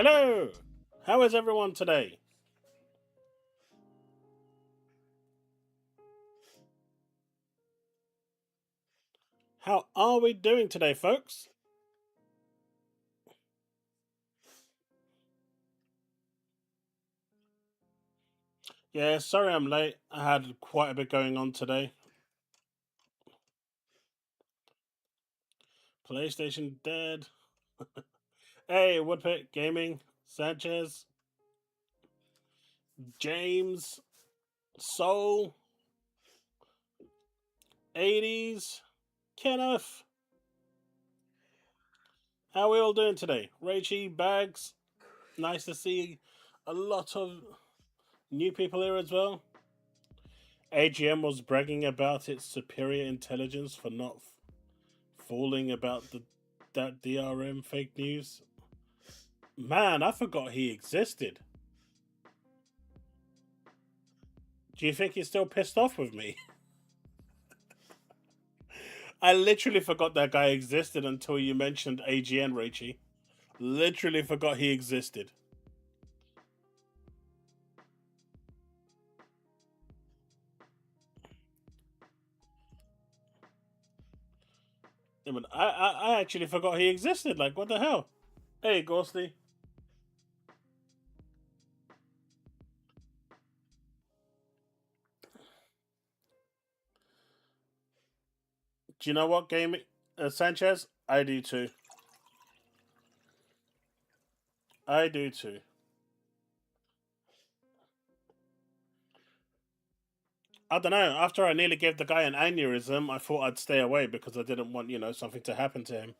Hello! How is everyone today? How are we doing today, folks? Yeah, sorry I'm late. I had quite a bit going on today. PlayStation dead. Hey, Woodpit Gaming, Sanchez, James, Soul, 80s, Kenneth. How are we all doing today? Rachy, Bags, nice to see a lot of new people here as well. AGM was bragging about its superior intelligence for not fooling about that DRM fake news. Man, I forgot he existed. Do you think he's still pissed off with me? I literally forgot that guy existed until you mentioned AGN, Rachy. Literally forgot he existed. I actually forgot he existed. Like, what the hell? Hey, Ghosty. Do you know what game, Sanchez? I do too. I do too. I don't know. After I nearly gave the guy an aneurysm, I thought I'd stay away because I didn't want, something to happen to him.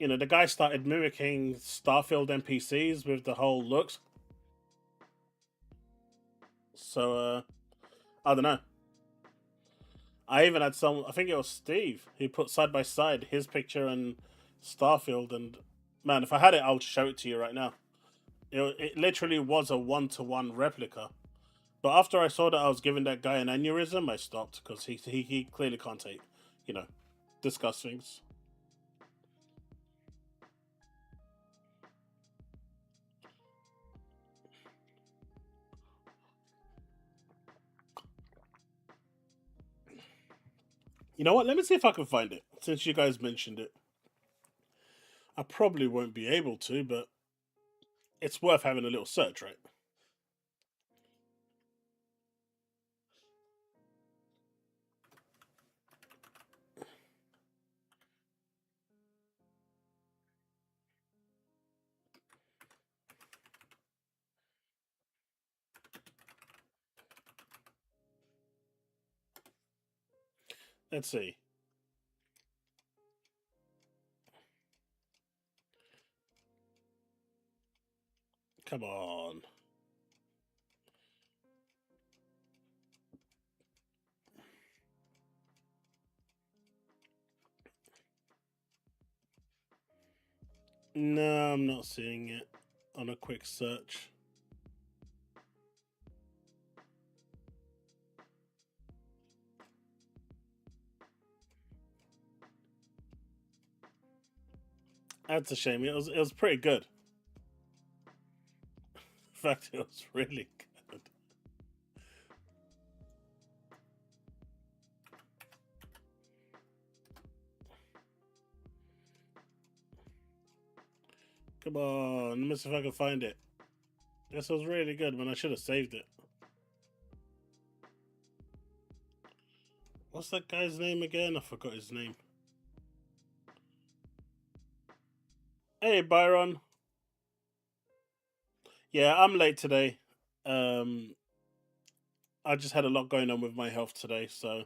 The guy started mimicking Starfield NPCs with the whole looks. So, I don't know. I even had I think it was Steve, who put side by side his picture and Starfield. And man, if I had it, I'll show it to you right now. It literally was a one-to-one replica. But after I saw that I was giving that guy an aneurysm, I stopped because he clearly can't take, you know, discuss things. You know what? Let me see if I can find it. Since you guys mentioned it, I probably won't be able to, but it's worth having a little search, right? Let's see. Come on. No, I'm not seeing it on a quick search. That's a shame. It was pretty good. In fact, it was really good. Come on, let me see if I can find it. This was really good, man. I should have saved it. What's that guy's name again? I forgot his name. Hey, Byron. Yeah, I'm late today. Um, I just had a lot going on with my health today, so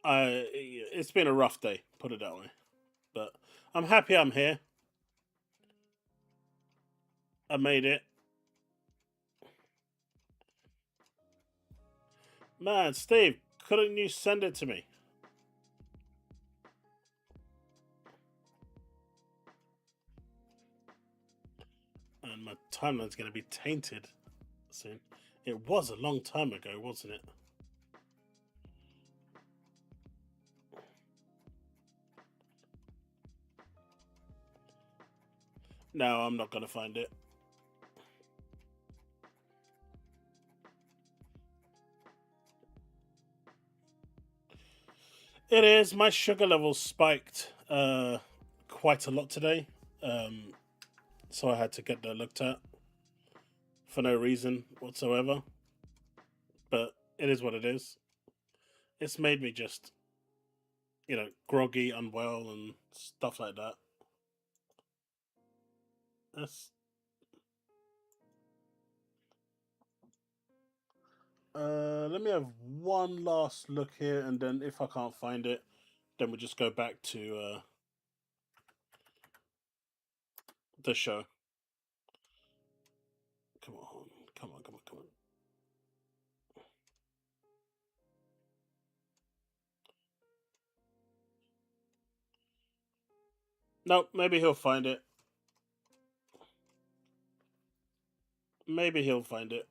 it's been a rough day, put it that way. But I'm happy I'm here. I made it. Man, Steve, couldn't you send it to me? And my timeline's going to be tainted soon. It was a long time ago, wasn't it? No, I'm not gonna find it. It is. My sugar levels spiked quite a lot today, so I had to get that looked at for no reason whatsoever. But it is what it is. It's made me just, groggy, unwell, and stuff like that. That's let me have one last look here, and then if I can't find it, then we'll just go back to the show. Come on, come on, come on, come on. No, maybe he'll find it. Maybe he'll find it.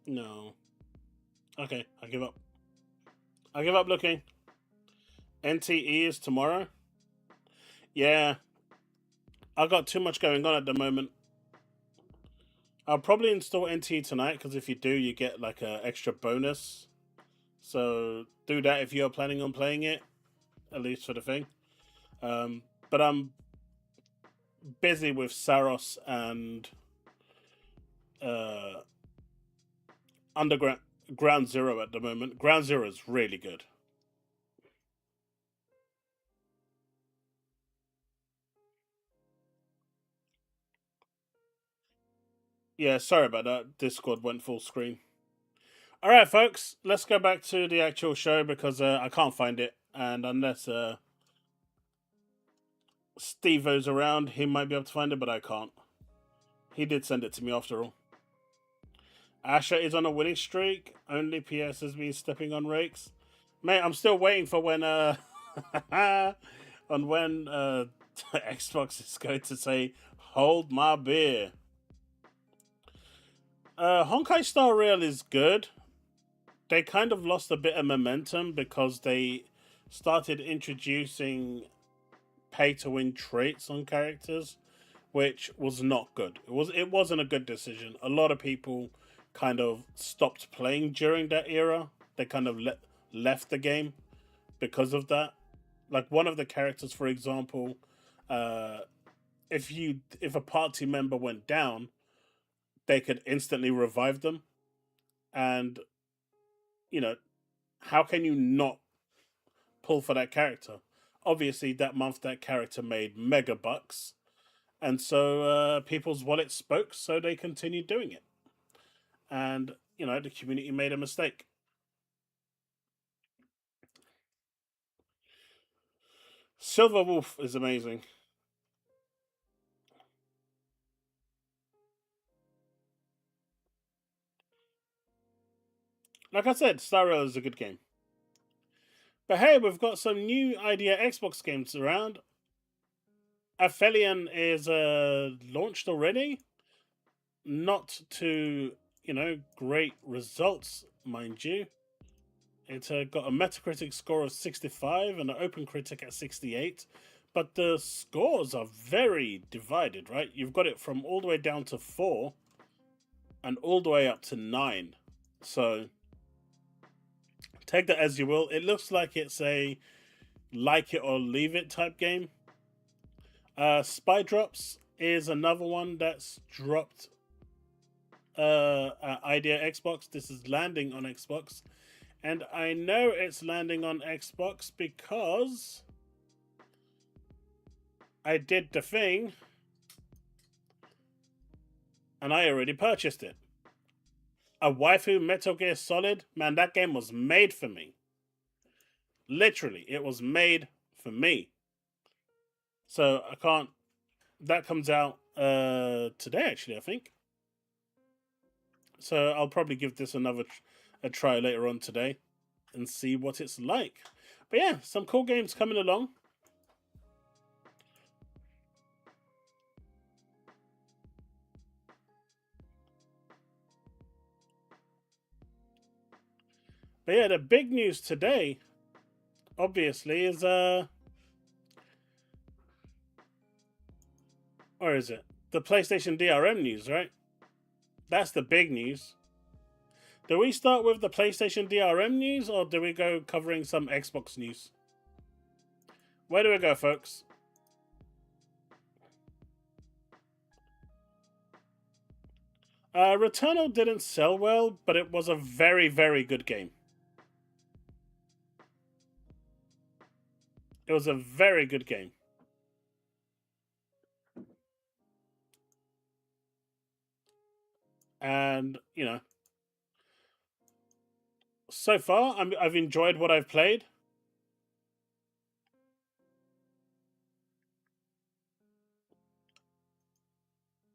No. Okay, I give up. I give up looking. NTE is tomorrow? Yeah. I got too much going on at the moment. I'll probably install NTE tonight, because if you do, you get like an extra bonus. So do that if you're planning on playing it, at least for the thing. But I'm busy with Saros and Underground Ground Zero at the moment. Ground Zero is really good. Yeah, sorry about that. Discord went full screen. All right, folks, let's go back to the actual show, because I can't find it, and unless Steve-O's around, he might be able to find it, but I can't. He did send it to me after all. Asher is on a winning streak. Only PS has been stepping on rakes. Mate, I'm still waiting for when on when Xbox is going to say, "Hold my beer." Honkai Star Rail is good. They kind of lost a bit of momentum because they started introducing pay-to-win traits on characters, which was not good. It wasn't a good decision. A lot of people kind of stopped playing during that era. They kind of left the game because of that. Like one of the characters, for example, if a party member went down, they could instantly revive them, and you know how can you not pull for that character? Obviously, that month that character made mega bucks, and so people's wallets spoke, so they continued doing it. And the community made a mistake. Silver Wolf is amazing. Like I said, Star Rail is a good game. But hey, we've got some new idea Xbox games around. Aphelion is launched already. Not to, great results, mind you. It's got a Metacritic score of 65 and an OpenCritic at 68. But the scores are very divided, right? You've got it from all the way down to 4 and all the way up to 9. So take that as you will. It looks like it's a like it or leave it type game. Spy Drops is another one that's dropped Idea Xbox. This is landing on Xbox. And I know it's landing on Xbox because I did the thing and I already purchased it. A waifu Metal Gear Solid, man, that game was made for me. Literally, it was made for me. So I can't. That comes out today, actually, I think. So I'll probably give this a try later on today and see what it's like. But yeah, some cool games coming along. But yeah, the big news today, obviously, is or is it the PlayStation DRM news? Right, that's the big news. Do we start with the PlayStation DRM news, or do we go covering some Xbox news? Where do we go, folks? Returnal didn't sell well, but it was a very, very good game. It was a very good game. And, you know, so far, I've enjoyed what I've played.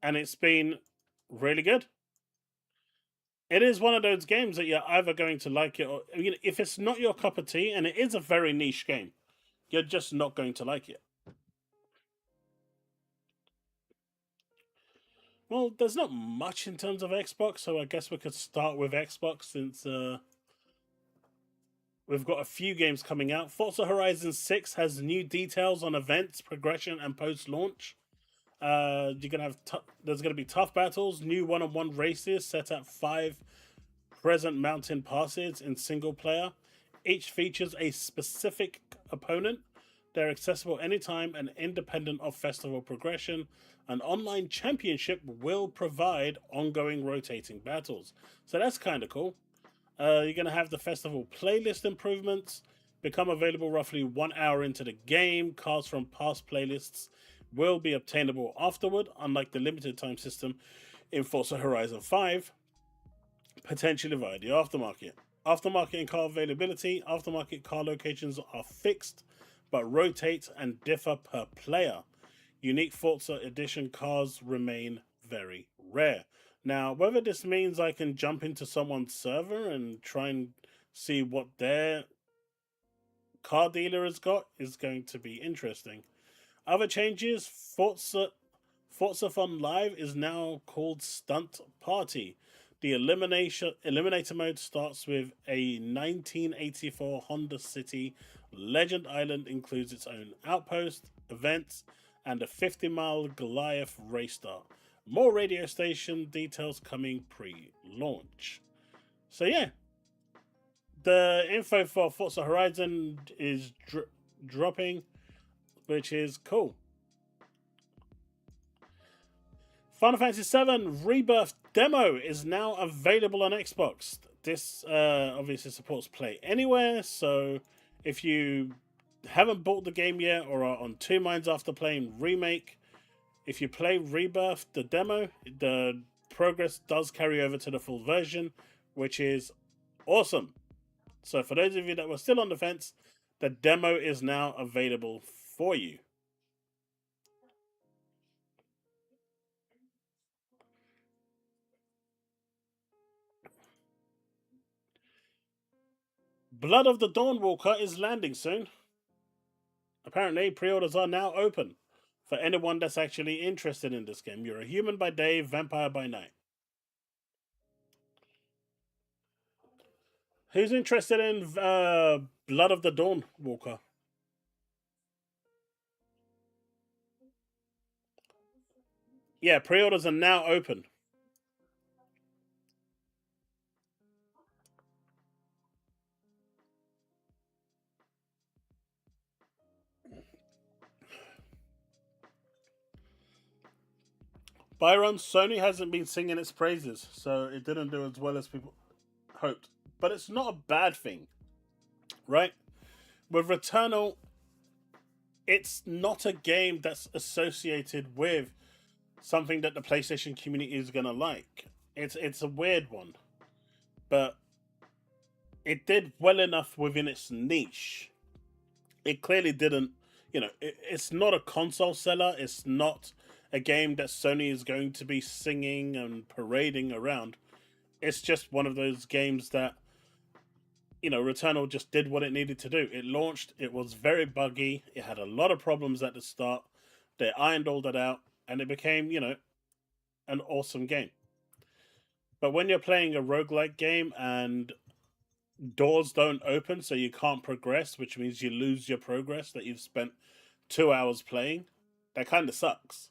And it's been really good. It is one of those games that you're either going to like it or, you know, if it's not your cup of tea, and it is a very niche game, you're just not going to like it. Well, there's not much in terms of Xbox, so I guess we could start with Xbox since we've got a few games coming out. Forza Horizon 6 has new details on events, progression, and post-launch. You're gonna have there's gonna be tough battles, new one-on-one races set at 5 present mountain passes in single player. Each features a specific opponent. They're accessible anytime and independent of festival progression. An online championship will provide ongoing rotating battles. So that's kind of cool. You're going to have the festival playlist improvements become available roughly 1 hour into the game. Cards from past playlists will be obtainable afterward, unlike the limited time system in Forza Horizon 5, potentially via the aftermarket. Aftermarket and car availability. Aftermarket car locations are fixed but rotate and differ per player. Unique Forza Edition cars remain very rare. Now, whether this means I can jump into someone's server and try and see what their car dealer has got is going to be interesting. Other changes: Forza Fun Live is now called Stunt Party. The Eliminator mode starts with a 1984 Honda City. Legend Island includes its own outpost, events, and a 50-mile Goliath race start. More radio station details coming pre-launch. So yeah, the info for Forza Horizon is dropping, which is cool. Final Fantasy VII Rebirth demo is now available on Xbox. This obviously supports Play Anywhere, so if you haven't bought the game yet or are on two minds after playing Remake, if you play Rebirth, the demo, the progress does carry over to the full version, which is awesome. So for those of you that were still on the fence, the demo is now available for you. Blood of the Dawnwalker is landing soon. Apparently, pre-orders are now open for anyone that's actually interested in this game. You're a human by day, vampire by night. Who's interested in Blood of the Dawnwalker? Yeah, pre-orders are now open. Byron, Sony hasn't been singing its praises, so it didn't do as well as people hoped. But it's not a bad thing, right? With Returnal, it's not a game that's associated with something that the PlayStation community is gonna like. It's a weird one, but it did well enough within its niche. It clearly didn't, it's not a console seller. It's not a game that Sony is going to be singing and parading around. It's just one of those games that, Returnal just did what it needed to do. It launched, it was very buggy, it had a lot of problems at the start. They ironed all that out, and it became, an awesome game. But when you're playing a roguelike game and doors don't open, so you can't progress, which means you lose your progress that you've spent 2 hours playing. That kind of sucks.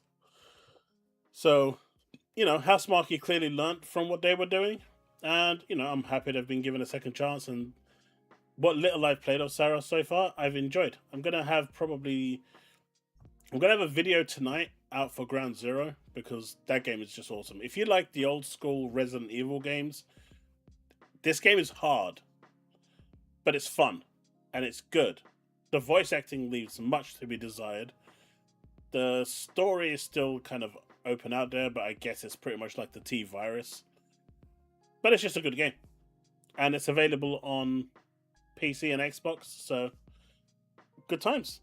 So, Housemarque clearly learnt from what they were doing, and I'm happy they've been given a second chance. And what little I've played of Sarah so far, I've enjoyed. I'm gonna have a video tonight out for Ground Zero because that game is just awesome. If you like the old school Resident Evil games, this game is hard, but it's fun and it's good. The voice acting leaves much to be desired. The story is still kind of open out there, but I guess it's pretty much like the T virus. But it's just a good game. And it's available on PC and Xbox, so good times.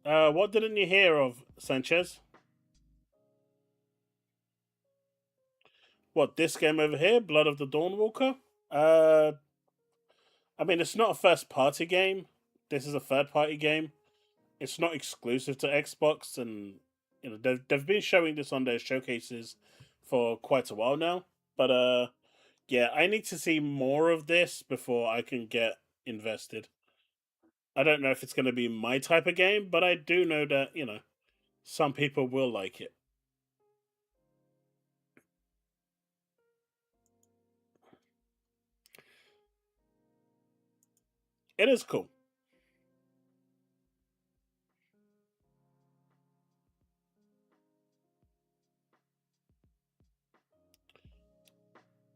What didn't you hear of, Sanchez? What, this game over here, Blood of the Dawnwalker? I mean, it's not a first party game. This is a third party game. It's not exclusive to Xbox, and they've been showing this on their showcases for quite a while now. But yeah, I need to see more of this before I can get invested. I don't know if it's going to be my type of game, but I do know that some people will like it. It is cool.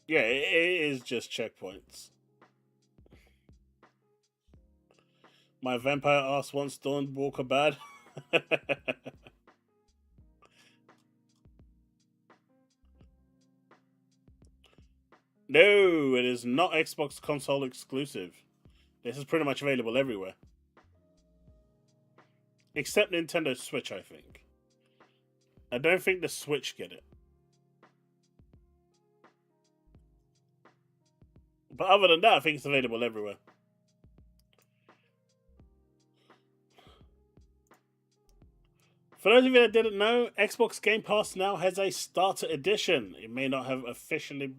Yeah, it is just checkpoints. My vampire ass wants Dawnwalker bad. No, it is not Xbox console exclusive. This is pretty much available everywhere. Except Nintendo Switch, I think. I don't think the Switch get it. But other than that, I think it's available everywhere. For those of you that didn't know, Xbox Game Pass now has a starter edition. It may not have officially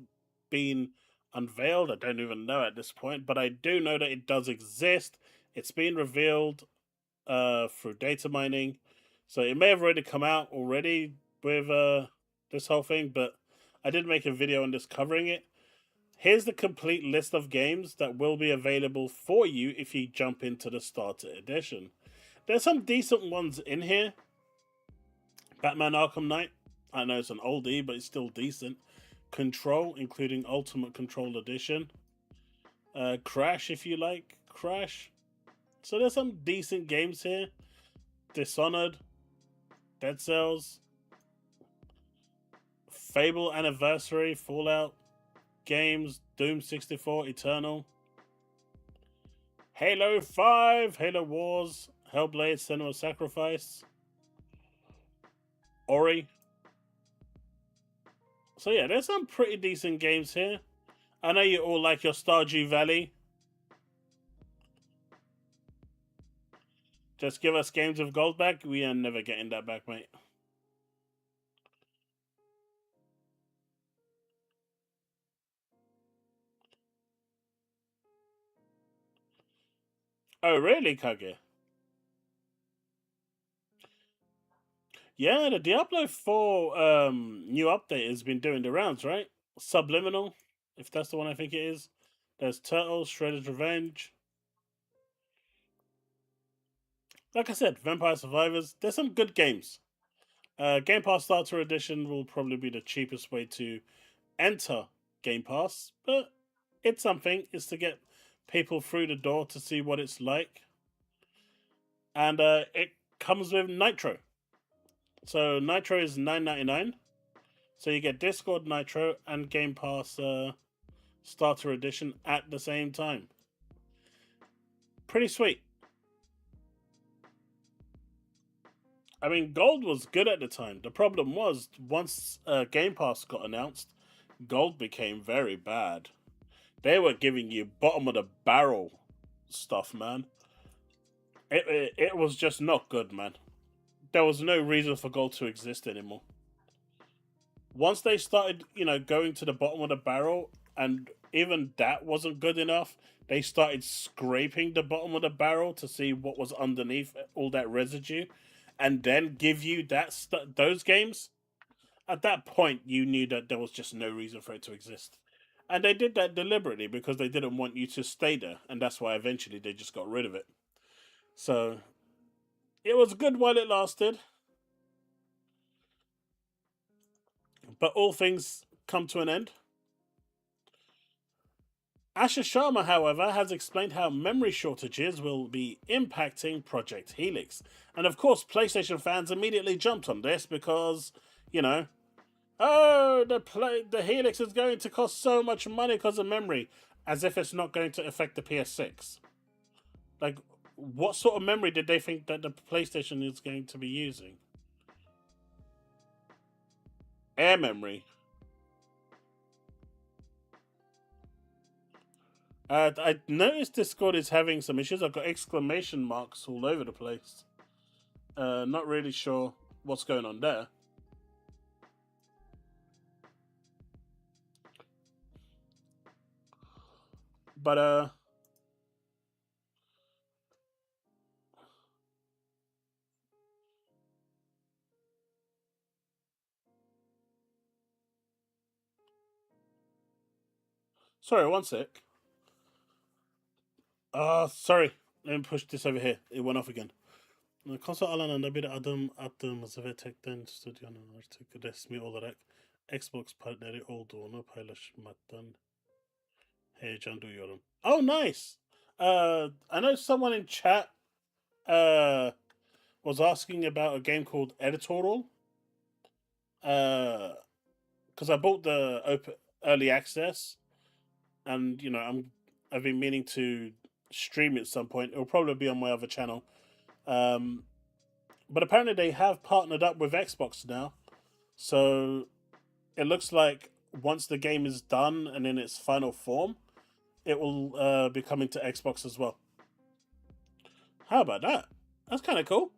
been unveiled. I don't even know at this point, but I do know that it does exist. It's been revealed through data mining, so it may have already come out already with this whole thing. But I did make a video on this covering it. Here's the complete list of games that will be available for you if you jump into the starter edition. There's some decent ones in here. Batman Arkham Knight. I know it's an oldie, but it's still decent. Control, including Ultimate Control Edition. Crash, if you like Crash. So there's some decent games here. Dishonored. Dead Cells. Fable Anniversary. Fallout games. Doom 64. Eternal. Halo 5. Halo Wars. Hellblade Senua's Sacrifice. Ori. So yeah, there's some pretty decent games here. I know you all like your Stardew Valley. Just give us games of gold back. We are never getting that back, mate. Oh, really, Kage? Yeah, the Diablo 4 new update has been doing the rounds, right? Subliminal, if that's the one I think it is. There's Turtles, Shredder's Revenge. Like I said, Vampire Survivors. There's some good games. Game Pass Starter Edition will probably be the cheapest way to enter Game Pass, but it's something. It's to get people through the door to see what it's like. And it comes with Nitro. So Nitro is $9.99. So you get Discord Nitro and Game Pass Starter Edition at the same time. Pretty sweet. I mean, Gold was good at the time. The problem was, once Game Pass got announced, Gold became very bad. They were giving you bottom of the barrel stuff, man. It was just not good, man. There was no reason for Gold to exist anymore. once they started, going to the bottom of the barrel, and even that wasn't good enough, they started scraping the bottom of the barrel to see what was underneath all that residue, and then give you those games. At that point, you knew that there was just no reason for it to exist. And they did that deliberately because they didn't want you to stay there, and that's why eventually they just got rid of it. So it was good while it lasted, but all things come to an end. Asher Sharma, however, has explained how memory shortages will be impacting Project Helix. And of course, PlayStation fans immediately jumped on this because, you know, oh, the Helix is going to cost so much money because of memory, as if it's not going to affect the PS6. Like, what sort of memory did they think that the PlayStation is going to be using? Air memory. I noticed Discord is having some issues. I've got exclamation marks all over the place. Not really sure what's going on there. But sorry, one sec. Sorry. Let me push this over here. It went off again. Konsol alanında bir adım attığımızı ve tekten stüdyonun artık resmi olarak Xbox partneri olduğunu paylaşmaktan heyecan duyuyorum. Oh, nice! I know someone in chat was asking about a game called Editorial. Because I bought the early access, and I've been meaning to stream it at some point. It'll probably be on my other channel. But apparently they have partnered up with Xbox now, so it looks like once the game is done and in its final form, it will be coming to Xbox as well. How about that? That's kind of cool.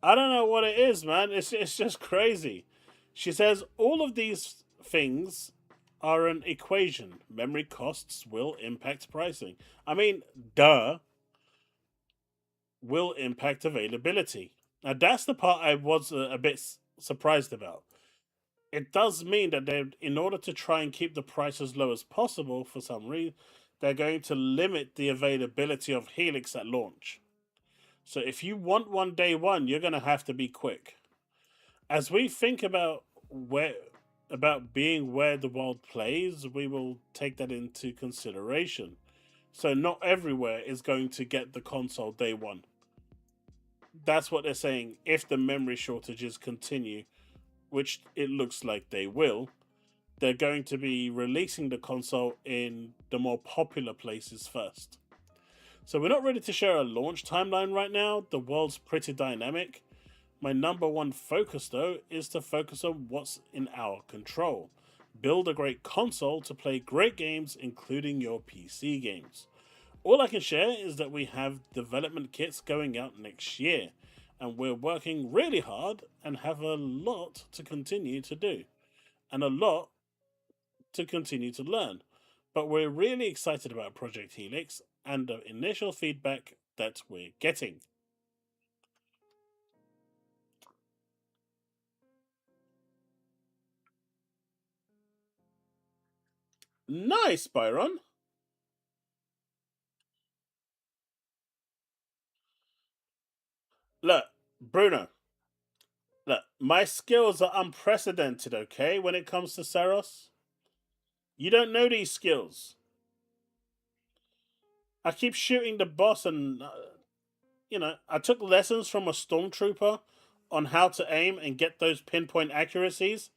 I don't know what it is, man. It's just crazy. She says all of these things are an equation. Memory costs will impact pricing. I mean, duh. Will impact availability. Now that's the part I was a bit surprised about. It does mean that they, in order to try and keep the price as low as possible, for some reason, they're going to limit the availability of Helix at launch. So if you want one day one, you're going to have to be quick. As we think about being where the world plays, we will take that into consideration. So not everywhere is going to get the console day one. That's what they're saying. If the memory shortages continue, which it looks like they will, they're going to be releasing the console in the more popular places first. So we're not ready to share a launch timeline right now. The world's pretty dynamic. My number one focus, though, is to focus on what's in our control. Build a great console to play great games, including your PC games. All I can share is that we have development kits going out next year, and we're working really hard and have a lot to continue to do, and a lot to continue to learn. But we're really excited about Project Helix and the initial feedback that we're getting. Nice, Byron. Look, Bruno. Look, my skills are unprecedented, okay, when it comes to Saros? You don't know these skills. I keep shooting the boss, and, I took lessons from a stormtrooper on how to aim and get those pinpoint accuracies.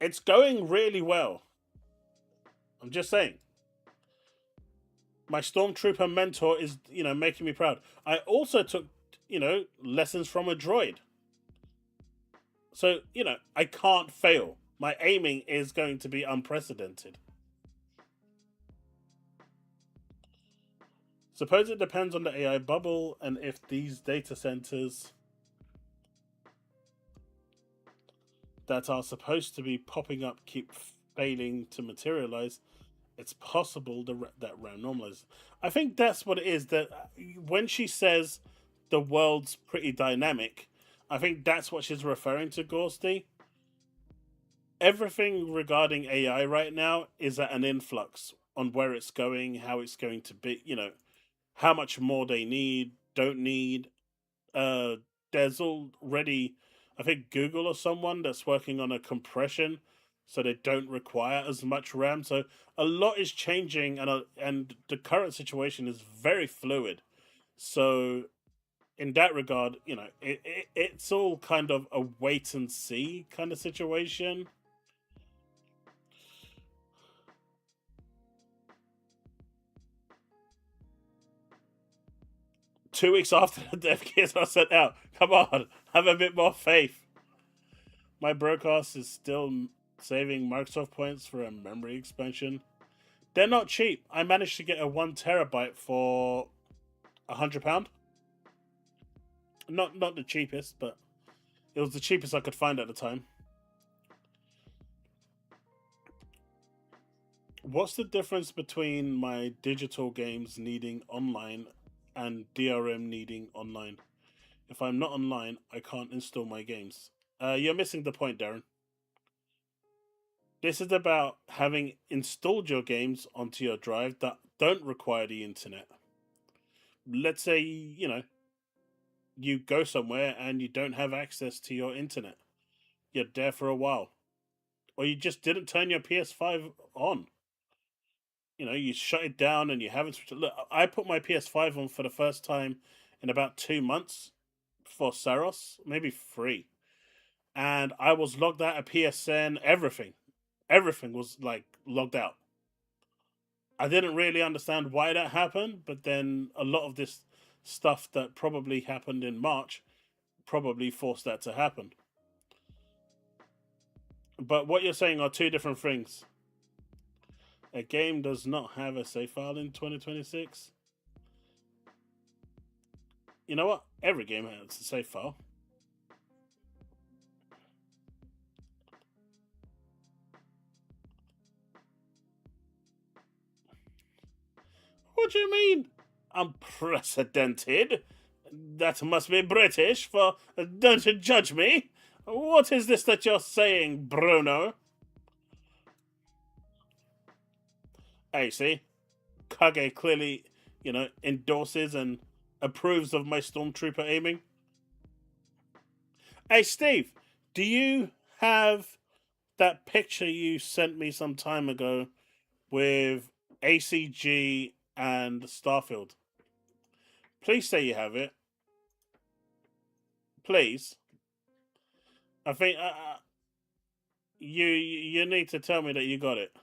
It's going really well. I'm just saying. My stormtrooper mentor is, making me proud. I also took, lessons from a droid. So, you know, I can't fail. My aiming is going to be unprecedented. Suppose it depends on the AI bubble and if these data centers that are supposed to be popping up keep failing to materialize, it's possible that RAM normalizes. I think that's what it is. That when she says the world's pretty dynamic, I think that's what she's referring to, Gorsty. Everything regarding AI right now is at an influx on where it's going, how it's going to be, you know, how much more they need, don't need. Uh, there's already, I think, Google or someone that's working on a compression so they don't require as much RAM. So a lot is changing, and the current situation is very fluid. So in that regard, you know, it's all kind of a wait and see kind of situation. 2 weeks after the dev kits are sent out. Come on, have a bit more faith. My broadcast is still saving Microsoft points for a memory expansion. They're not cheap. I managed to get a 1 terabyte for £100. Not the cheapest, but it was the cheapest I could find at the time. What's the difference between my digital games needing online and DRM needing online? If I'm not online, I can't install my games. You're missing the point, Darren. This is about having installed your games onto your drive that don't require the internet. Let's say, you know, you go somewhere and you don't have access to your internet. You're there for a while. Or you just didn't turn your PS5 on. You know, you shut it down and you haven't switched it. Look, I put my PS5 on for the first time in about 2 months for Saros, maybe 3. And I was logged out of PSN, everything. Everything was like logged out. I didn't really understand why that happened, but then a lot of this stuff that probably happened in March probably forced that to happen. But what you're saying are two different things. A game does not have a save file in 2026. You know what? Every game has a save file. What do you mean? Unprecedented? That must be British, for don't judge me. What is this that you're saying, Bruno? Hey, see? Kage clearly, you know, endorses and approves of my stormtrooper aiming. Hey, Steve, do you have that picture you sent me some time ago with ACG and Starfield? Please say you have it. Please. I think you need to tell me that you got it.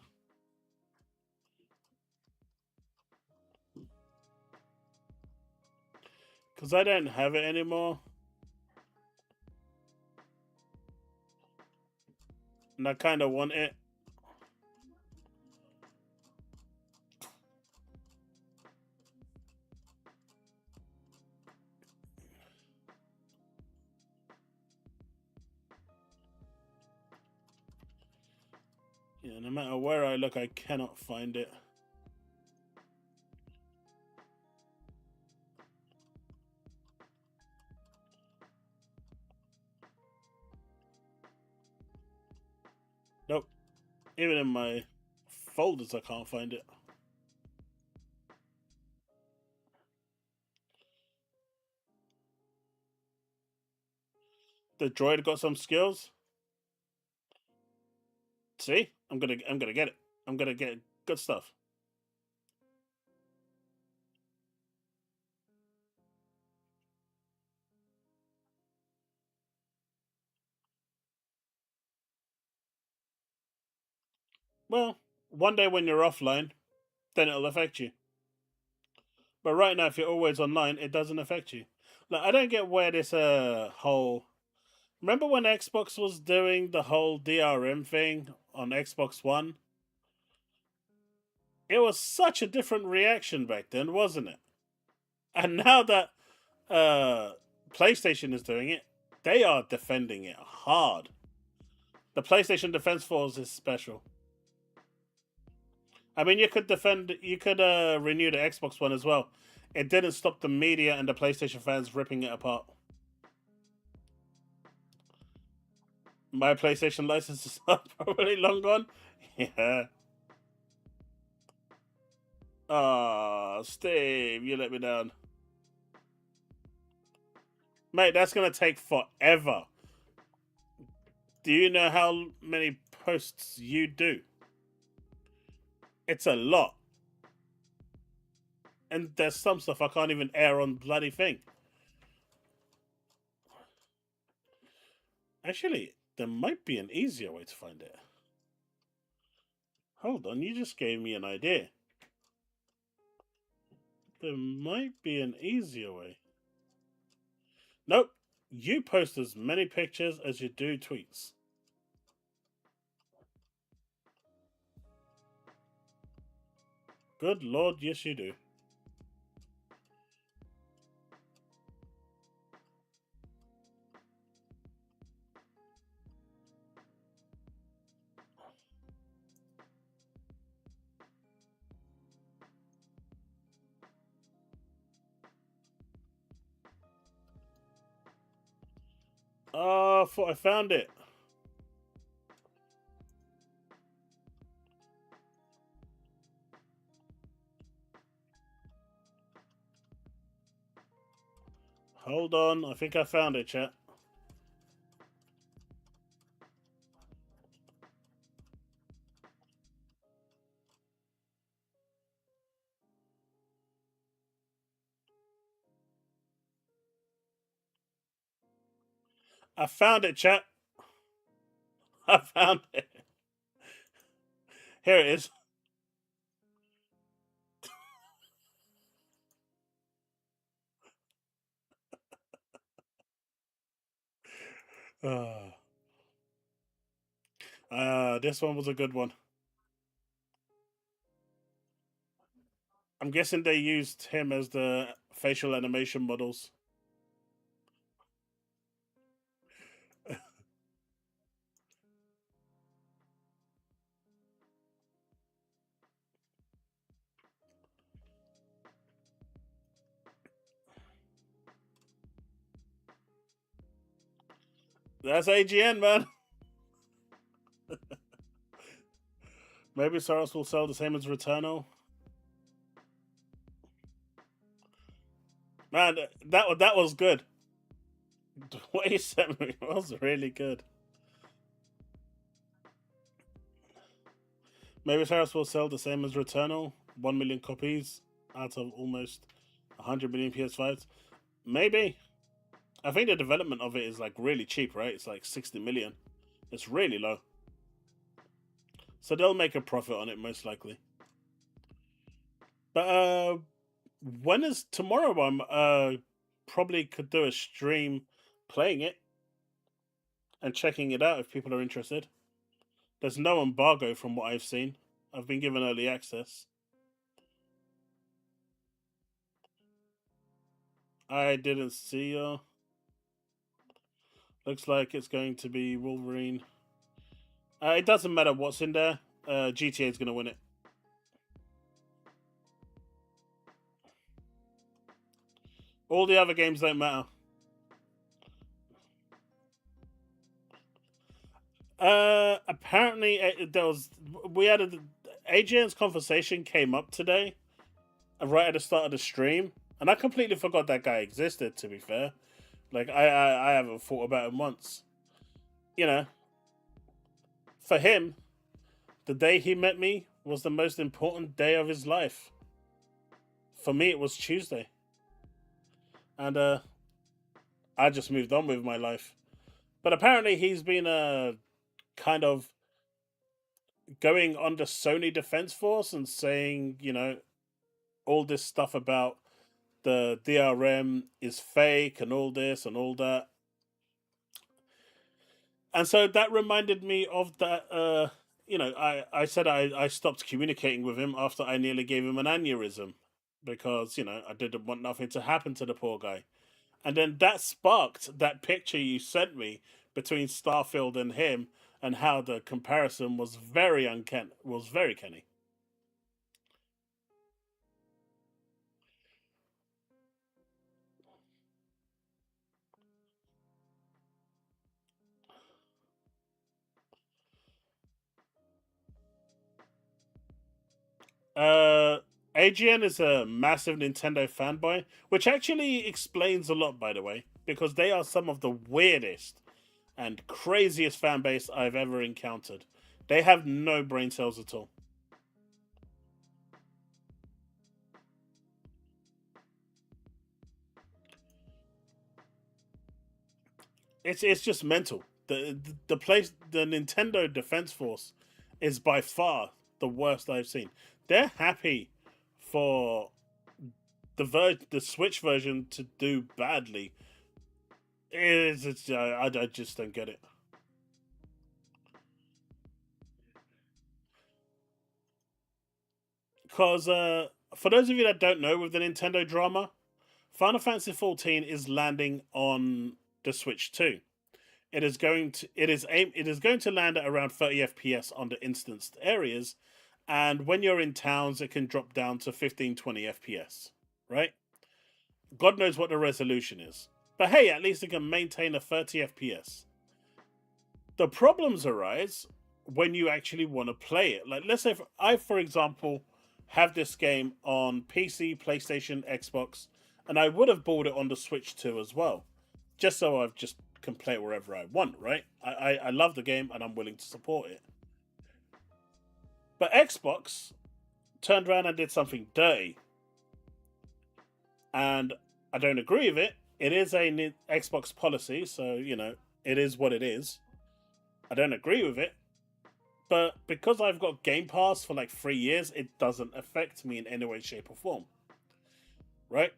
Because I don't have it anymore. And I kind of want it. Yeah, no matter where I look, I cannot find it. Nope. Even in my folders, I can't find it. The droid got some skills. See, I'm gonna get it. I'm gonna get good stuff. Well, one day when you're offline, then it'll affect you. But right now, if you're always online, it doesn't affect you. Like, I don't get where this whole Remember when Xbox was doing the whole DRM thing on Xbox One? It was such a different reaction back then, wasn't it? And now that uh, PlayStation is doing it, they are defending it hard. The PlayStation Defense Force is special. I mean, you could renew the Xbox One as well. It didn't stop the media and the PlayStation fans ripping it apart. My PlayStation licenses are probably long gone. Yeah. Oh, Steve, you let me down. Mate, that's going to take forever. Do you know how many posts you do? It's a lot. And there's some stuff I can't even air on bloody thing. Actually, there might be an easier way to find it. Hold on, you just gave me an idea. There might be an easier way. Nope. You post as many pictures as you do tweets. Good lord, yes you do. Oh, I thought I found it. Hold on, I think I found it, chat. I found it, chat. I found it. Here it is. This one was a good one. I'm guessing they used him as the facial animation models. That's AGN, man. Maybe Soros will sell the same as Returnal. Man, that was good. What he sent me was really good. Maybe Soros will sell the same as Returnal. 1 million copies out of almost 100 million PS5s. Maybe. I think the development of it is like really cheap, right? It's like 60 million. It's really low. So they'll make a profit on it most likely. But when is tomorrow? I'm probably could do a stream playing it and checking it out if people are interested. There's no embargo from what I've seen. I've been given early access. I didn't see you. Looks like it's going to be Wolverine. It doesn't matter what's in there. GTA is going to win it. All the other games don't matter. Apparently there was we had AJN's conversation came up today, right at the start of the stream, and I completely forgot that guy existed. To be fair, like I haven't thought about him once. You know, for him, the day he met me was the most important day of his life. For me, it was Tuesday, and I just moved on with my life. But apparently, he's been kind of going on the Sony Defense Force and saying, all this stuff about the DRM is fake and all this and all that. And so that reminded me of that. I said I stopped communicating with him after I nearly gave him an aneurysm because I didn't want nothing to happen to the poor guy. And then that sparked that picture you sent me between Starfield and him, and how the comparison was very uncanny. Was very canny. Uh, AGN is a massive Nintendo fanboy, which actually explains a lot, by the way, because they are some of the weirdest and craziest fan base I've ever encountered. They have no brain cells at all. It's just mental. The place, the Nintendo Defense Force is by far the worst I've seen. They're happy for the Switch version to do badly. I just don't get it. Because for those of you that don't know, with the Nintendo drama, Final Fantasy 14 is landing on the Switch too. It is going to land at around 30 FPS on the instanced areas, and when you're in towns, it can drop down to 15-20 FPS. Right? God knows what the resolution is, but hey, at least it can maintain a 30 FPS. The problems arise when you actually want to play it. Like, let's say for example, have this game on PC, PlayStation, Xbox, and I would have bought it on the Switch too as well, just so I've just can play it wherever I want. Right? I love the game and I'm willing to support it. But Xbox turned around and did something dirty, and I don't agree with it. It is a Xbox policy, so it is what it is. I don't agree with it, but because I've got Game Pass for like 3 years, it doesn't affect me in any way, shape, or form. Right?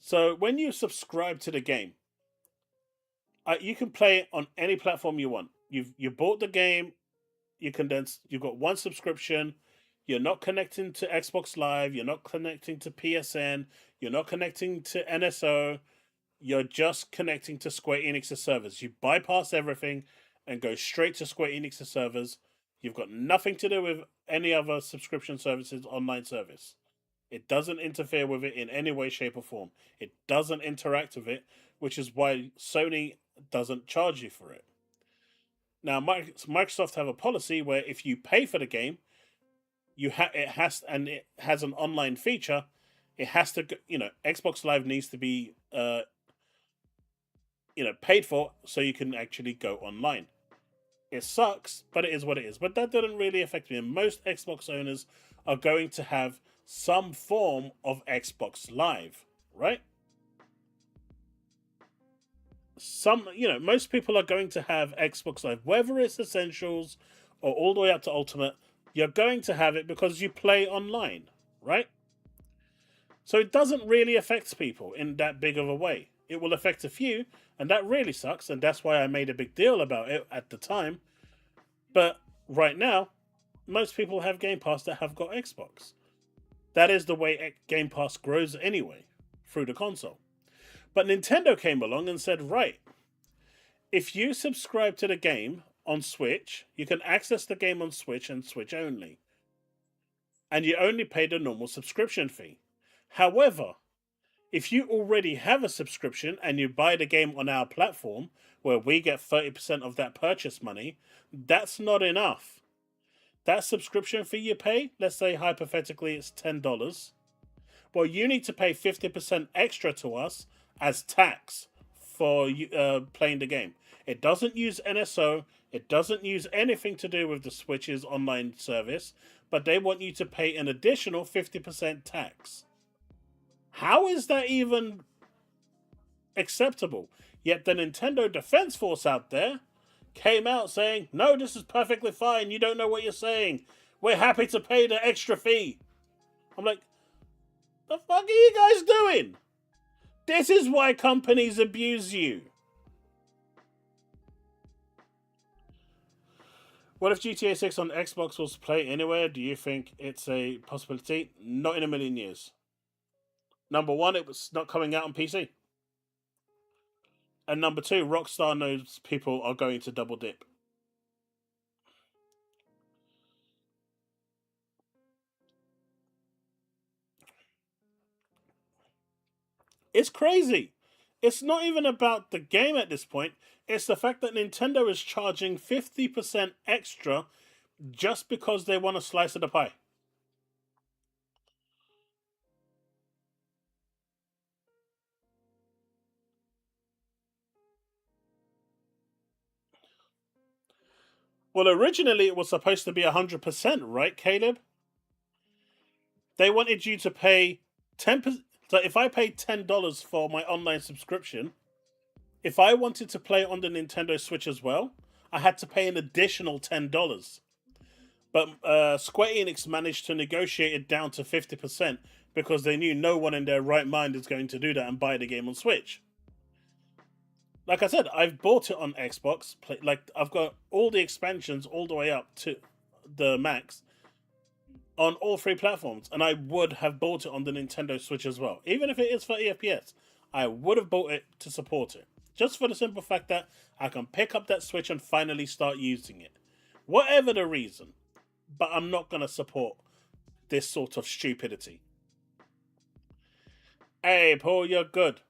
So when you subscribe to the game, you can play it on any platform you want. You bought the game. You've got one subscription. You're not connecting to Xbox Live. You're not connecting to PSN. You're not connecting to NSO. You're just connecting to Square Enix's servers. You bypass everything and go straight to Square Enix's servers. You've got nothing to do with any other subscription services online service. It doesn't interfere with it in any way, shape, or form. It doesn't interact with it, which is why Sony doesn't charge you for it. Now, Microsoft have a policy where if you pay for the game, it has an online feature. It has to, Xbox Live needs to be paid for so you can actually go online. It sucks, but it is what it is. But that didn't really affect me. And most Xbox owners are going to have some form of Xbox Live, right? Most people are going to have Xbox Live, whether it's Essentials or all the way up to Ultimate. You're going to have it because you play online, right? So it doesn't really affect people in that big of a way. It will affect a few, and that really sucks, and that's why I made a big deal about it at the time. But right now, most people have Game Pass that have got Xbox. That is the way Game Pass grows anyway, through the console. But Nintendo came along and said, right, if you subscribe to the game on Switch, you can access the game on Switch and Switch only. And you only pay the normal subscription fee. However, if you already have a subscription and you buy the game on our platform, where we get 30% of that purchase money, that's not enough. That subscription fee you pay, let's say hypothetically it's $10, well, you need to pay 50% extra to us as tax for playing the game. It doesn't use NSO, it doesn't use anything to do with the Switch's online service, but they want you to pay an additional 50% tax. How is that even acceptable? Yet the Nintendo Defense Force out there came out saying, no, this is perfectly fine. You don't know what you're saying. We're happy to pay the extra fee. I'm like, the fuck are you guys doing? This is why companies abuse you. What if GTA 6 on Xbox was play anywhere? Do you think it's a possibility? Not in a million years. Number one, it was not coming out on PC. And number two, Rockstar knows people are going to double dip. It's crazy. It's not even about the game at this point. It's the fact that Nintendo is charging 50% extra just because they want a slice of the pie. Well, originally it was supposed to be 100%, right, Caleb? They wanted you to pay 10%. So if I paid $10 for my online subscription, if I wanted to play on the Nintendo Switch as well, I had to pay an additional $10. But Square Enix managed to negotiate it down to 50% because they knew no one in their right mind is going to do that and buy the game on Switch. Like I said, I've bought it on Xbox. Like I've got all the expansions all the way up to the max on all three platforms, and I would have bought it on the Nintendo Switch as well. Even if it is 30 FPS, I would have bought it to support it. Just for the simple fact that I can pick up that Switch and finally start using it. Whatever the reason. But I'm not going to support this sort of stupidity. Hey, Paul, you're good.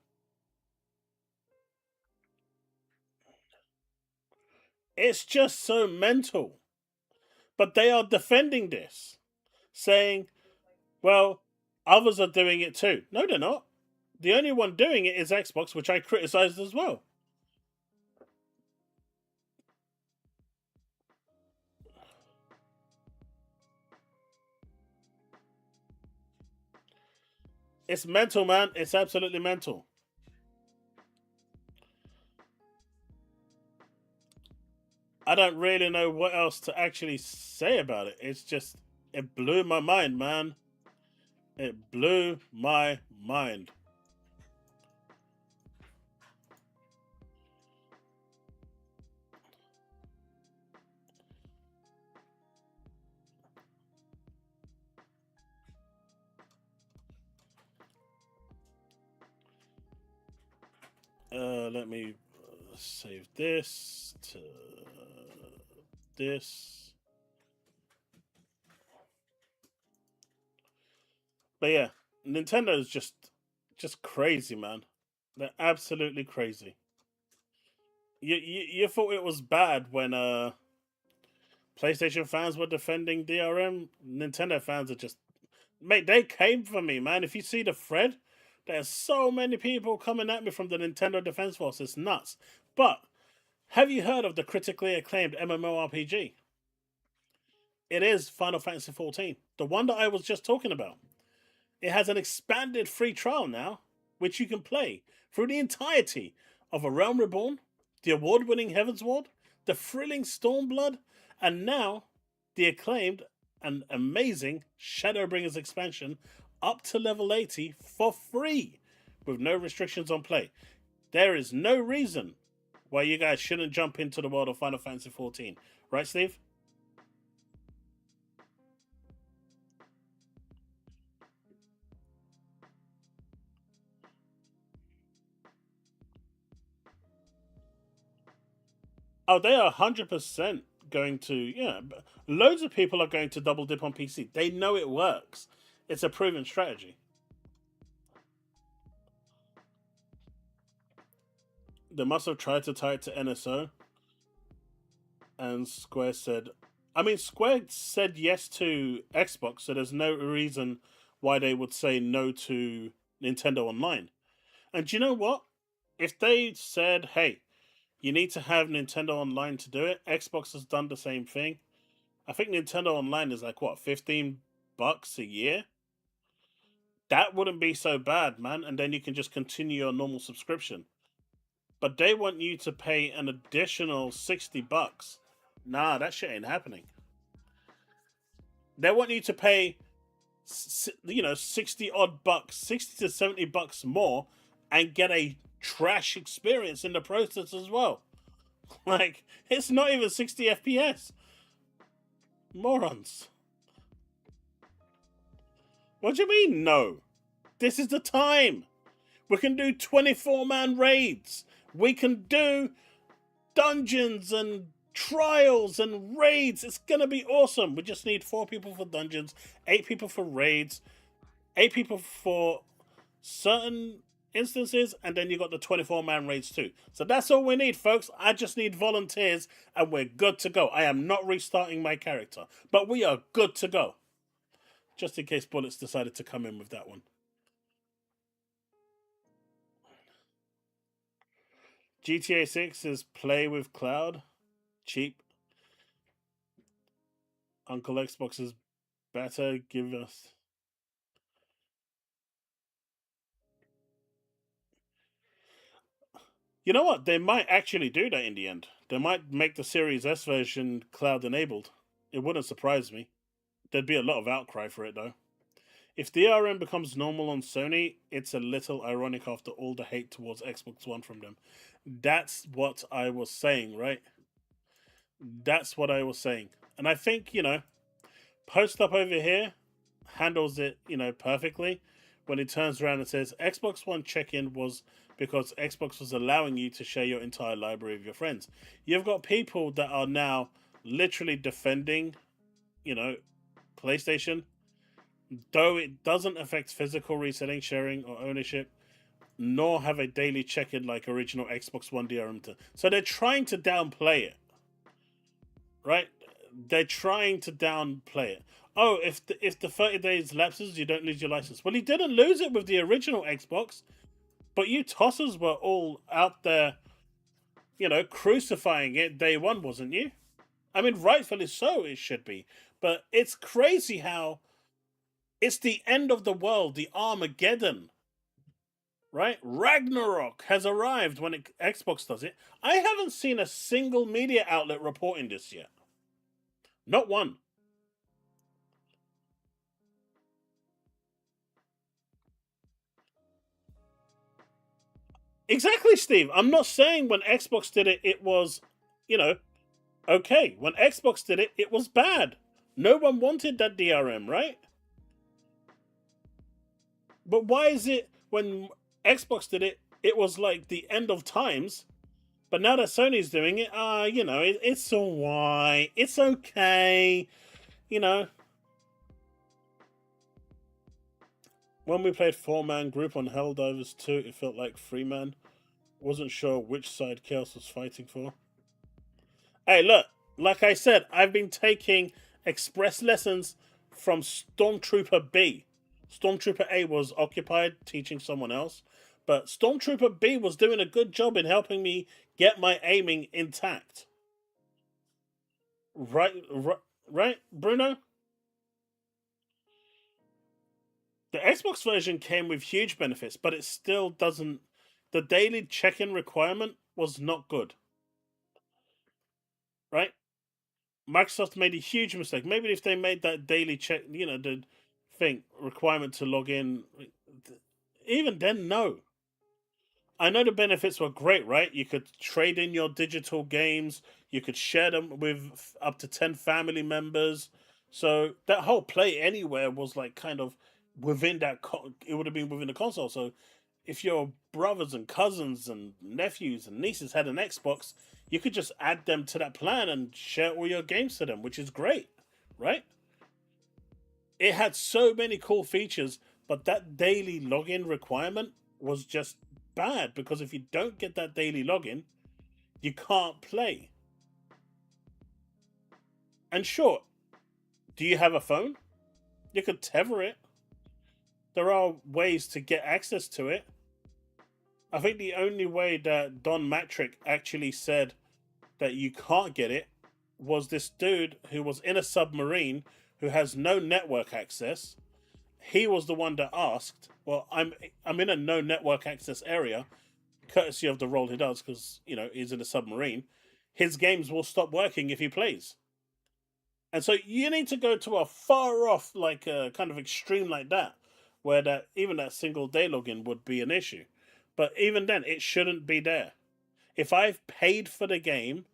It's just so mental. But they are defending this, saying, well, others are doing it too. No, they're not. The only one doing it is Xbox, which I criticized as well. It's mental, man. It's absolutely mental. I don't really know what else to actually say about it. It's just, it blew my mind, man. It blew my mind. Let me save this to this. But yeah, Nintendo is just crazy, man. They're absolutely crazy. You thought it was bad when PlayStation fans were defending DRM. Nintendo fans are just, mate, they came for me, man. If you see the thread, there's so many people coming at me from the Nintendo Defense Force. It's nuts. But have you heard of the critically acclaimed MMORPG? It is Final Fantasy XIV, the one that I was just talking about. It has an expanded free trial now, which you can play through the entirety of A Realm Reborn, the award-winning Heavensward, the thrilling Stormblood, and now the acclaimed and amazing Shadowbringers expansion up to level 80 for free, with no restrictions on play. There is no reason why you guys shouldn't jump into the world of Final Fantasy XIV. Right, Steve? Oh, they are 100% going to, yeah. Loads of people are going to double dip on PC. They know it works. It's a proven strategy. They must have tried to tie it to NSO, and Square said, I mean, Square said yes to Xbox, so there's no reason why they would say no to Nintendo Online. And do you know what? If they said, hey, you need to have Nintendo Online to do it, Xbox has done the same thing. I think Nintendo Online is like, what, $15 a year? That wouldn't be so bad, man. And then you can just continue your normal subscription. But they want you to pay an additional $60. Nah, that shit ain't happening. They want you to pay, 60 odd bucks, 60 to $70 more, and get a trash experience in the process as well. Like, it's not even 60 FPS. Morons. What do you mean, no? This is the time. We can do 24-man raids. We can do dungeons and trials and raids. It's going to be awesome. We just need 4 people for dungeons, 8 people for raids, 8 people for certain instances, and then you got the 24-man raids too. So that's all we need, folks. I just need volunteers and we're good to go. I am not restarting my character, but we are good to go. Just in case Bullets decided to come in with that one. GTA 6 is play with cloud. Cheap. Uncle Xbox is better. Give us... You know what? They might actually do that in the end. They might make the Series S version cloud enabled. It wouldn't surprise me. There'd be a lot of outcry for it though. If DRM becomes normal on Sony, it's a little ironic after all the hate towards Xbox One from them. That's what I was saying, right? That's what I was saying. And I think, Post Up over here handles it, perfectly when it turns around and says Xbox One check-in was because Xbox was allowing you to share your entire library with your friends. You've got people that are now literally defending, PlayStation, though it doesn't affect physical reselling, sharing, or ownership, nor have a daily check-in like original Xbox One DRM. So they're trying to downplay it, right? They're trying to downplay it. Oh, if the 30 days lapses, you don't lose your license. Well, you didn't lose it with the original Xbox, but you tossers were all out there, crucifying it day one, wasn't you? I mean, rightfully so, it should be. But it's crazy how it's the end of the world, the Armageddon, right? Ragnarok has arrived when Xbox does it. I haven't seen a single media outlet reporting this yet. Not one. Exactly, Steve. I'm not saying when Xbox did it, it was, okay. When Xbox did it, it was bad. No one wanted that DRM, right? But why is it when Xbox did it, it was like the end of times? But now that Sony's doing it, it's alright. It's okay. When we played 4-man group on Helldivers 2, it felt like 3-man. Wasn't sure which side Chaos was fighting for. Hey, look, like I said, I've been taking express lessons from Stormtrooper B. Stormtrooper A was occupied teaching someone else, but Stormtrooper B was doing a good job in helping me get my aiming intact. Right, Bruno? The Xbox version came with huge benefits, but it still doesn't. The daily check-in requirement was not good. Right? Microsoft made a huge mistake. Maybe if they made that daily check, the thing requirement to log in, even then, no. I know the benefits were great, right? You could trade in your digital games, you could share them with up to 10 family members. So that whole play anywhere was like kind of within that, it would have been within the console. So if your brothers and cousins and nephews and nieces had an Xbox, you could just add them to that plan and share all your games to them, which is great, right? It had so many cool features, but that daily login requirement was just bad because if you don't get that daily login, you can't play. And sure, do you have a phone? You could tether it. There are ways to get access to it. I think the only way that Don Matrick actually said that you can't get it was this dude who was in a submarine who has no network access. He was the one that asked, well, I'm in a no network access area, courtesy of the role he does, because, he's in a submarine. His games will stop working if he plays. And so you need to go to a far off, like a kind of extreme like that, where that even that single day login would be an issue. But even then, it shouldn't be there. If I've paid for the game,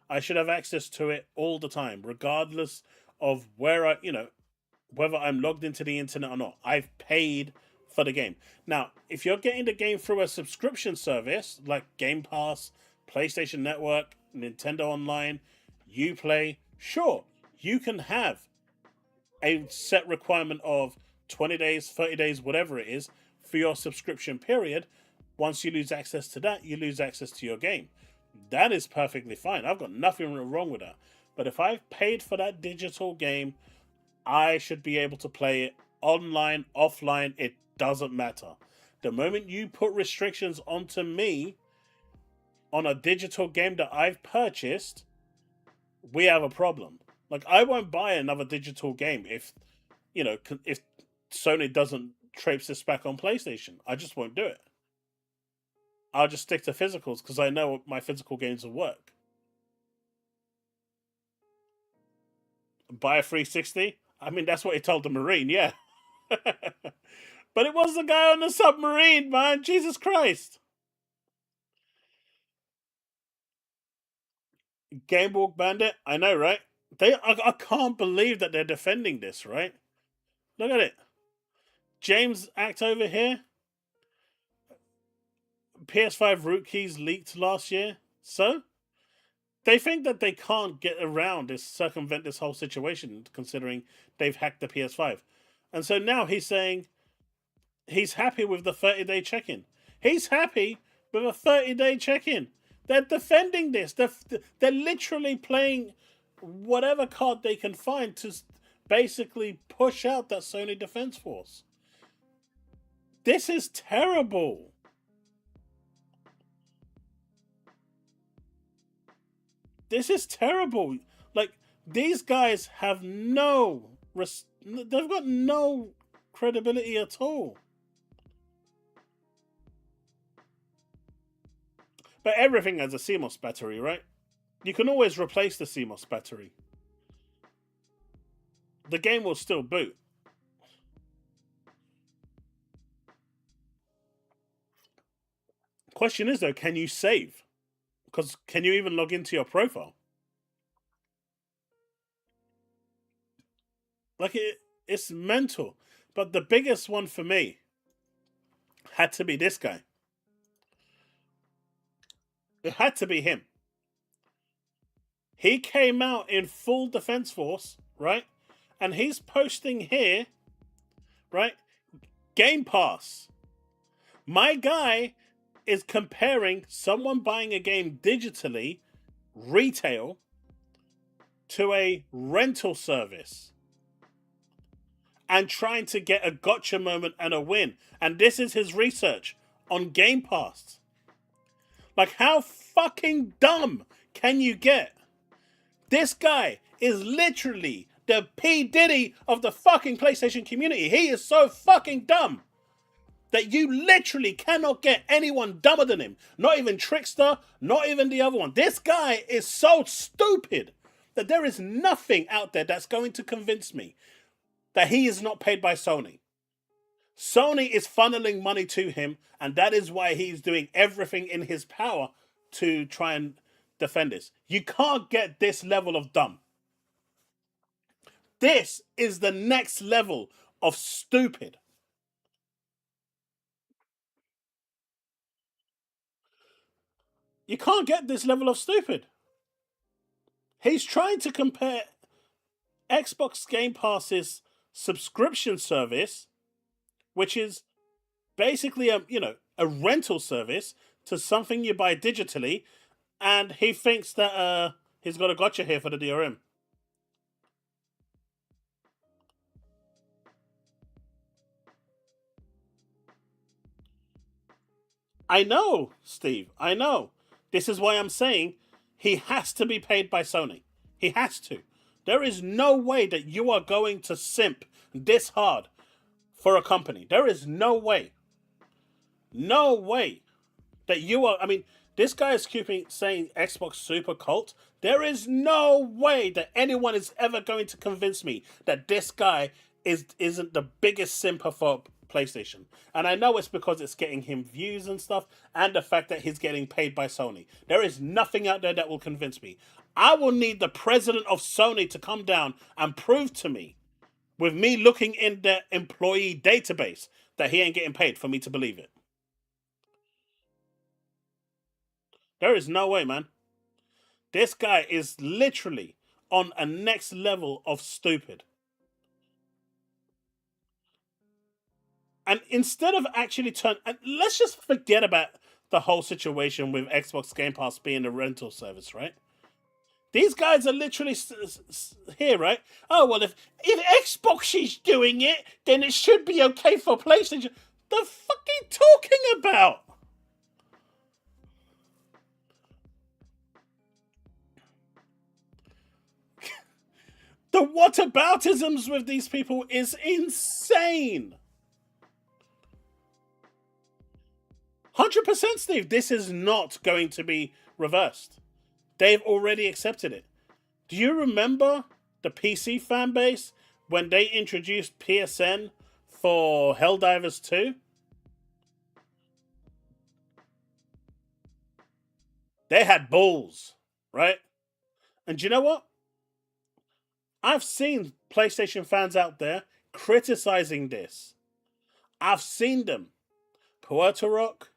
I should have access to it all the time, regardless of whether I'm logged into the internet or not. I've paid for the game. Now, if you're getting the game through a subscription service like Game Pass, PlayStation Network, Nintendo Online, Uplay, sure, you can have a set requirement of 20 days, 30 days, whatever it is, for your subscription period. Once you lose access to that, you lose access to your game. That is perfectly fine. I've got nothing wrong with that. But if I've paid for that digital game, I should be able to play it online, offline. It doesn't matter. The moment you put restrictions onto me on a digital game that I've purchased, we have a problem. Like, I won't buy another digital game if Sony doesn't traipse this back on PlayStation. I just won't do it. I'll just stick to physicals because I know my physical games will work. Buy a 360? I mean, that's what he told the Marine, yeah. But it was the guy on the submarine, man. Jesus Christ. Game Walk Bandit? I know, right? I can't believe that they're defending this, right? Look at it. James Act over here. PS5 root keys leaked last year. So? They think that they can't get around this, circumvent this whole situation, considering they've hacked the PS5. And so now he's saying he's happy with the 30-day check-in. He's happy with a 30-day check-in. They're defending this. They're literally playing whatever card they can find to basically push out that Sony Defense Force. This is terrible. This is terrible. Like, these guys have they've got no credibility at all. But everything has a CMOS battery, right? You can always replace the CMOS battery. The game will still boot. Question is, though, can you save? Because can you even log into your profile? Like, it's mental. But the biggest one for me had to be this guy. It had to be him. He came out in full Defense Force, right? And he's posting here, right? Game Pass. My guy is comparing someone buying a game digitally, retail, to a rental service. And trying to get a gotcha moment and a win. And this is his research on Game Pass. Like, how fucking dumb can you get? This guy is literally the P. Diddy of the fucking PlayStation community. He is so fucking dumb that you literally cannot get anyone dumber than him. Not even Trickster, not even the other one. This guy is so stupid that there is nothing out there that's going to convince me that he is not paid by Sony. Sony is funneling money to him, and that is why he's doing everything in his power to try and defend this. You can't get this level of dumb. This is the next level of stupid. You can't get this level of stupid. He's trying to compare Xbox Game Pass's subscription service, which is basically a rental service, to something you buy digitally, and he thinks that he's got a gotcha here for the DRM. I know, Steve. I know. This is why I'm saying he has to be paid by Sony. He has to. There is no way that you are going to simp this hard for a company. There is no way. No way that you are. I mean, this guy is saying Xbox Super Cult. There is no way that anyone is ever going to convince me that this guy isn't the biggest simper for PlayStation. And I know it's because it's getting him views and stuff, and the fact that he's getting paid by Sony. There is nothing out there that will convince me. I will need the president of Sony to come down and prove to me, with me looking in their employee database, that he ain't getting paid for me to believe it. There is no way, man. This guy is literally on a next level of stupid. And instead of actually let's just forget about the whole situation with Xbox Game Pass being a rental service, right? These guys are literally here, right? Oh, well, if Xbox is doing it, then it should be okay for PlayStation. The fuck are you talking about? The whataboutisms with these people is insane. 100%, Steve. This is not going to be reversed. They've already accepted it. Do you remember the PC fan base when they introduced PSN for Helldivers 2? They had balls, right? And do you know what? I've seen PlayStation fans out there criticizing this. I've seen them. Puerto Rock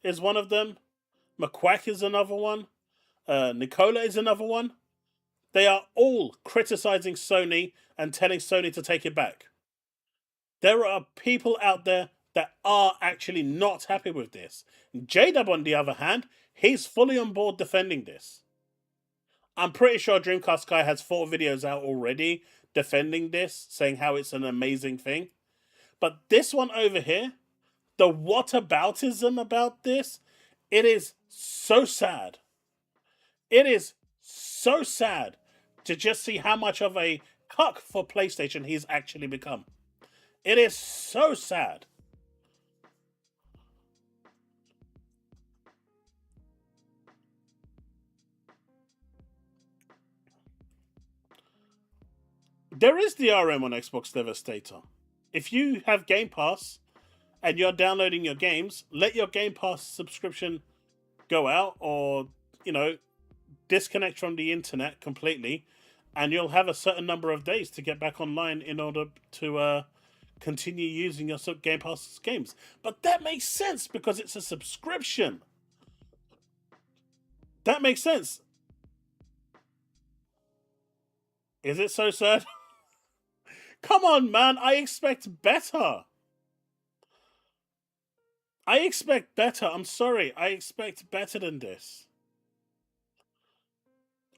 is one of them. McQuack is another one. Nicola is another one. They are all criticizing Sony and telling Sony to take it back. There are people out there that are actually not happy with this. J-Dub, on the other hand, he's fully on board defending this. I'm pretty sure Dreamcast Guy has 4 videos out already defending this, saying how it's an amazing thing. But this one over here, the whataboutism about this, it is so sad. It is so sad to just see how much of a cuck for PlayStation he's actually become. It is so sad. There is DRM on Xbox Devastator. If you have Game Pass and you're downloading your games, let your Game Pass subscription go out, or, disconnect from the internet completely, and you'll have a certain number of days to get back online in order to continue using your Game Pass games. But that makes sense because it's a subscription. That makes sense. Is it so sad? Come on, man. I expect better. I expect better. I'm sorry. I expect better than this.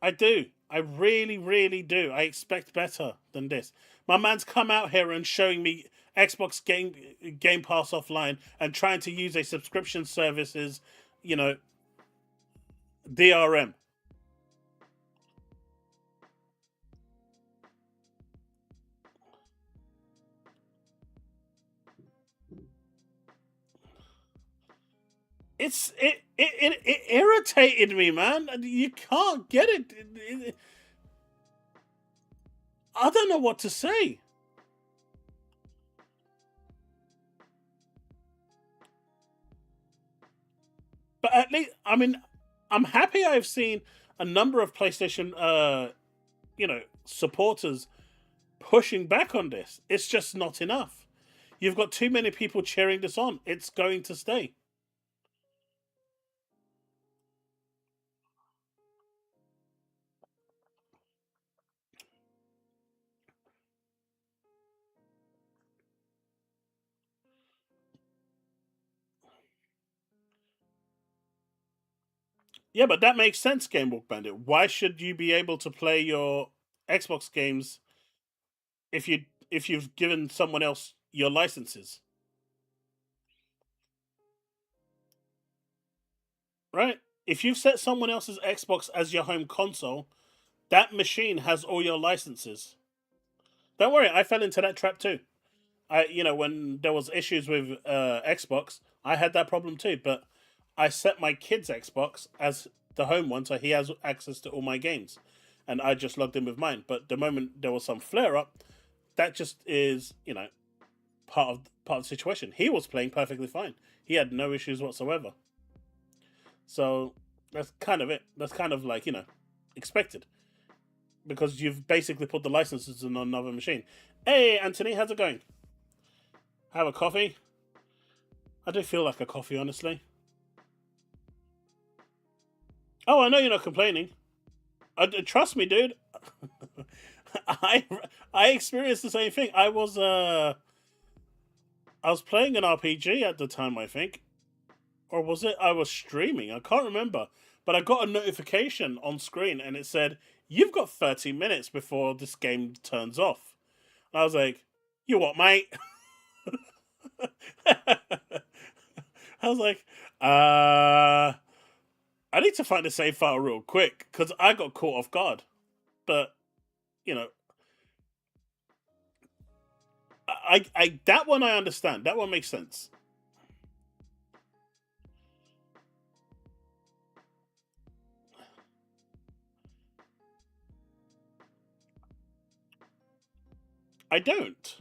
I do. I really, really do. I expect better than this. My man's come out here and showing me Xbox Game Pass offline and trying to use a subscription service's, DRM. It irritated me, man. You can't get it. I don't know what to say. But at least, I'm happy I've seen a number of PlayStation, supporters pushing back on this. It's just not enough. You've got too many people cheering this on. It's going to stay. Yeah, but that makes sense, Gamewalk Bandit. Why should you be able to play your Xbox games if you've given someone else your licenses? Right? If you've set someone else's Xbox as your home console, that machine has all your licenses. Don't worry, I fell into that trap too. When there was issues with Xbox, I had that problem too. But I set my kid's Xbox as the home one, so he has access to all my games, and I just logged in with mine. But the moment there was some flare up, that just is part of the situation. He was playing perfectly fine. He had no issues whatsoever. So that's kind of it. That's kind of like expected, because you've basically put the licenses on another machine. Hey, Anthony, how's it going? Have a coffee? I do feel like a coffee, honestly. Oh, I know you're not complaining. Trust me, dude. I experienced the same thing. I was playing an RPG at the time, I think, or was it I was streaming? I can't remember, but I got a notification on screen and it said you've got 30 minutes before this game turns off. And I was like, "You what, mate?" I was like, I need to find a save file real quick because I got caught off guard. But you know, I that one I understand. That one makes sense. I don't.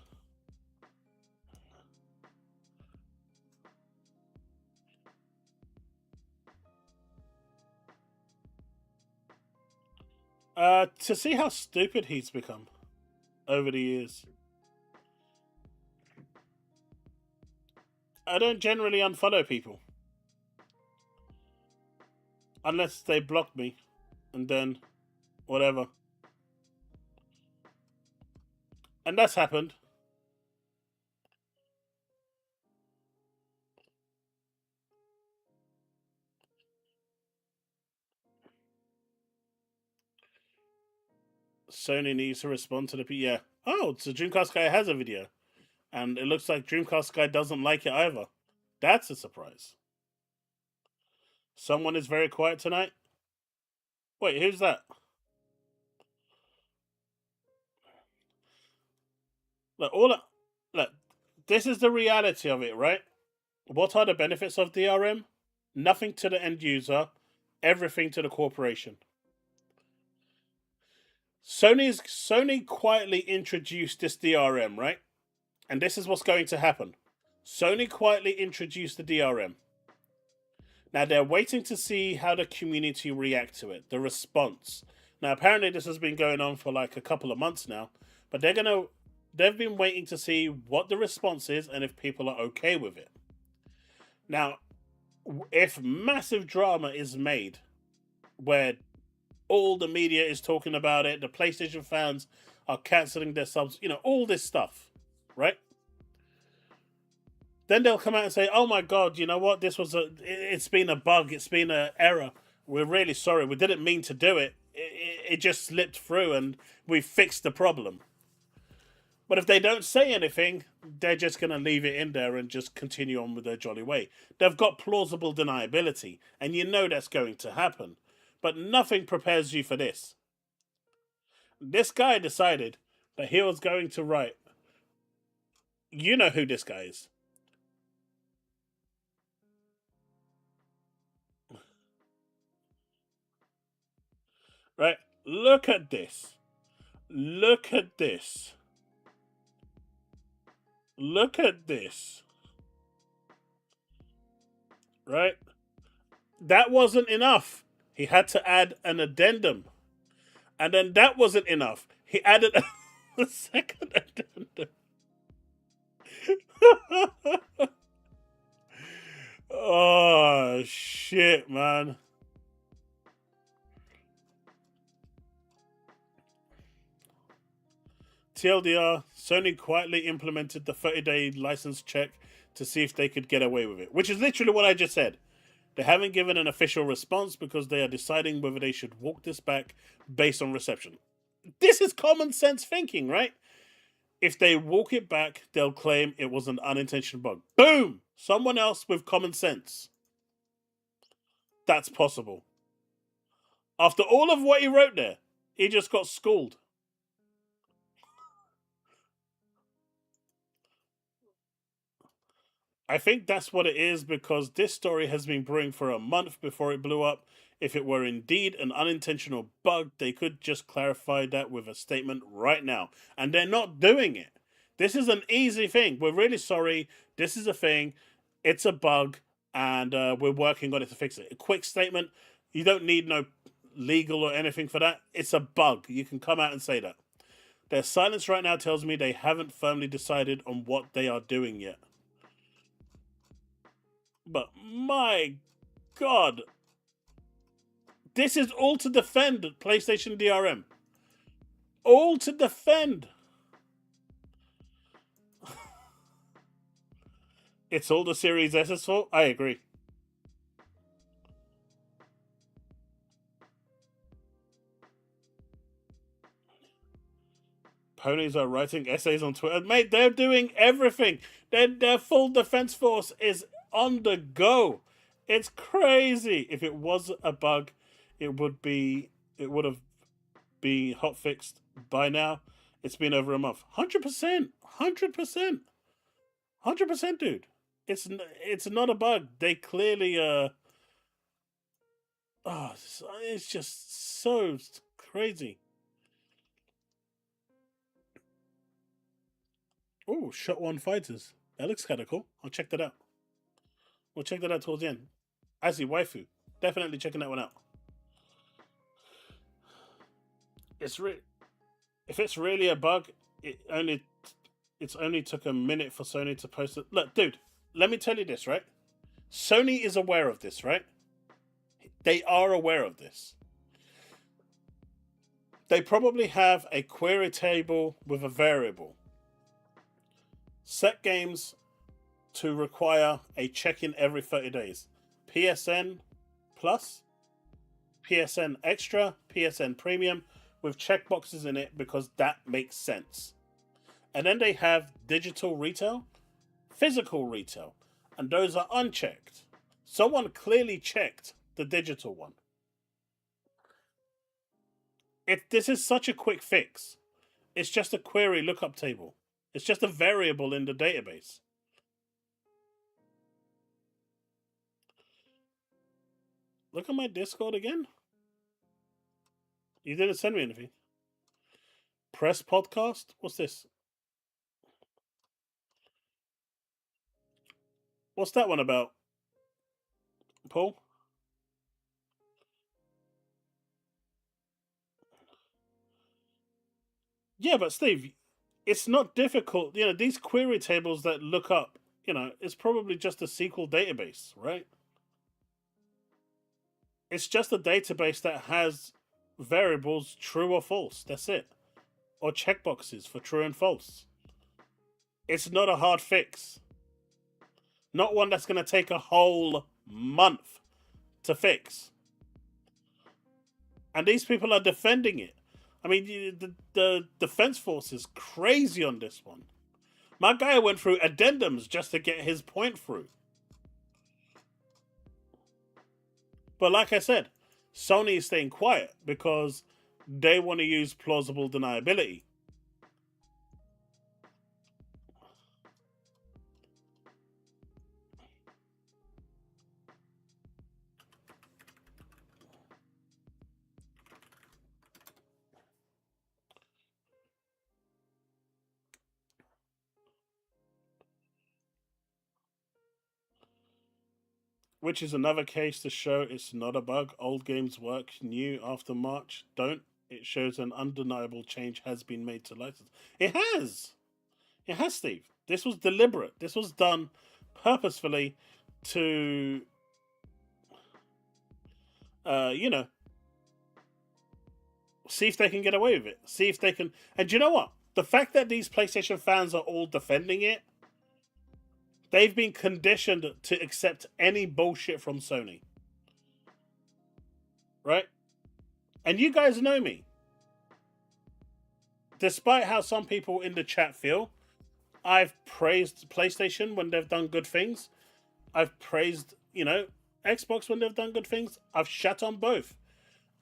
To see how stupid he's become over the years. I don't generally unfollow people unless they block me, and then whatever. And that's happened. Sony needs to respond to the yeah. Oh, so Dreamcast guy has a video, and it looks like Dreamcast guy doesn't like it either. That's a surprise. Someone is very quiet tonight. Wait, who's that? Look, look. This is the reality of it, right? What are the benefits of DRM? Nothing to the end user, everything to the corporation. Sony quietly introduced this DRM, right? And this is what's going to happen. Sony quietly introduced the DRM. Now they're waiting to see how the community react to it, the response. Now apparently this has been going on for like a couple of months now, but they've been waiting to see what the response is and if people are okay with it. Now, if massive drama is made where all the media is talking about it, the PlayStation fans are cancelling their subs, all this stuff, right? Then they'll come out and say, "Oh my god, you know what? It's been a bug. It's been an error. We're really sorry. We didn't mean to do it. It just slipped through, and we fixed the problem." But if they don't say anything, they're just going to leave it in there and just continue on with their jolly way. They've got plausible deniability, and you know that's going to happen. But nothing prepares you for this. This guy decided that he was going to write. You know who this guy is. Right? Look at this. Look at this. Look at this. Right? That wasn't enough. He had to add an addendum. And then that wasn't enough. He added a second addendum. Oh, shit, man. TLDR, Sony quietly implemented the 30-day license check to see if they could get away with it, which is literally what I just said. They haven't given an official response because they are deciding whether they should walk this back based on reception. This is common sense thinking, right? If they walk it back, they'll claim it was an unintentional bug. Boom! Someone else with common sense. That's possible. After all of what he wrote there, he just got schooled. I think that's what it is because this story has been brewing for a month before it blew up. If it were indeed an unintentional bug, they could just clarify that with a statement right now. And they're not doing it. This is an easy thing. We're really sorry. This is a thing. It's a bug. And we're working on it to fix it. A quick statement. You don't need no legal or anything for that. It's a bug. You can come out and say that. Their silence right now tells me they haven't firmly decided on what they are doing yet. But my God, this is all to defend PlayStation DRM. All to defend. It's all the Series S's fault? I agree. Ponies are writing essays on Twitter. Mate, they're doing everything. Their full defense force is on the go. It's crazy. If it was a bug, it would have been hot fixed by now. It's been over a month. 100%. 100%. 100%, dude. It's not a bug. They clearly it's just so crazy. Oh, Shot One Fighters. That looks kind of cool. I'll check that out. We'll check that out towards the end. As the waifu, definitely checking that one out. If it's really a bug, it's only took a minute for Sony to post it. Look, dude, let me tell you this, right? Sony is aware of this, right? They are aware of this. They probably have a query table with a variable. Set games to require a check-in every 30 days. PSN Plus, PSN Extra, PSN Premium, with checkboxes in it because that makes sense. And then they have digital retail, physical retail, and those are unchecked. Someone clearly checked the digital one. This is such a quick fix. It's just a query lookup table. It's just a variable in the database. Look at my Discord again. You didn't send me anything. Press podcast? What's this? What's that one about? Paul? Yeah, but Steve, it's not difficult. You know, these query tables that look up, it's probably just a SQL database, right? It's just a database that has variables true or false. That's it. Or checkboxes for true and false. It's not a hard fix. Not one that's going to take a whole month to fix. And these people are defending it. I mean, the defense force is crazy on this one. My guy went through addendums just to get his point through. But like I said, Sony is staying quiet because they want to use plausible deniability. Which is another case to show it's not a bug. Old games work, new after March don't. It shows an undeniable change has been made to license. It has! It has, Steve. This was deliberate. This was done purposefully to, see if they can get away with it. See if they can. And do you know what? The fact that these PlayStation fans are all defending it, they've been conditioned to accept any bullshit from Sony. Right? And you guys know me. Despite how some people in the chat feel, I've praised PlayStation when they've done good things. I've praised, Xbox when they've done good things. I've shat on both.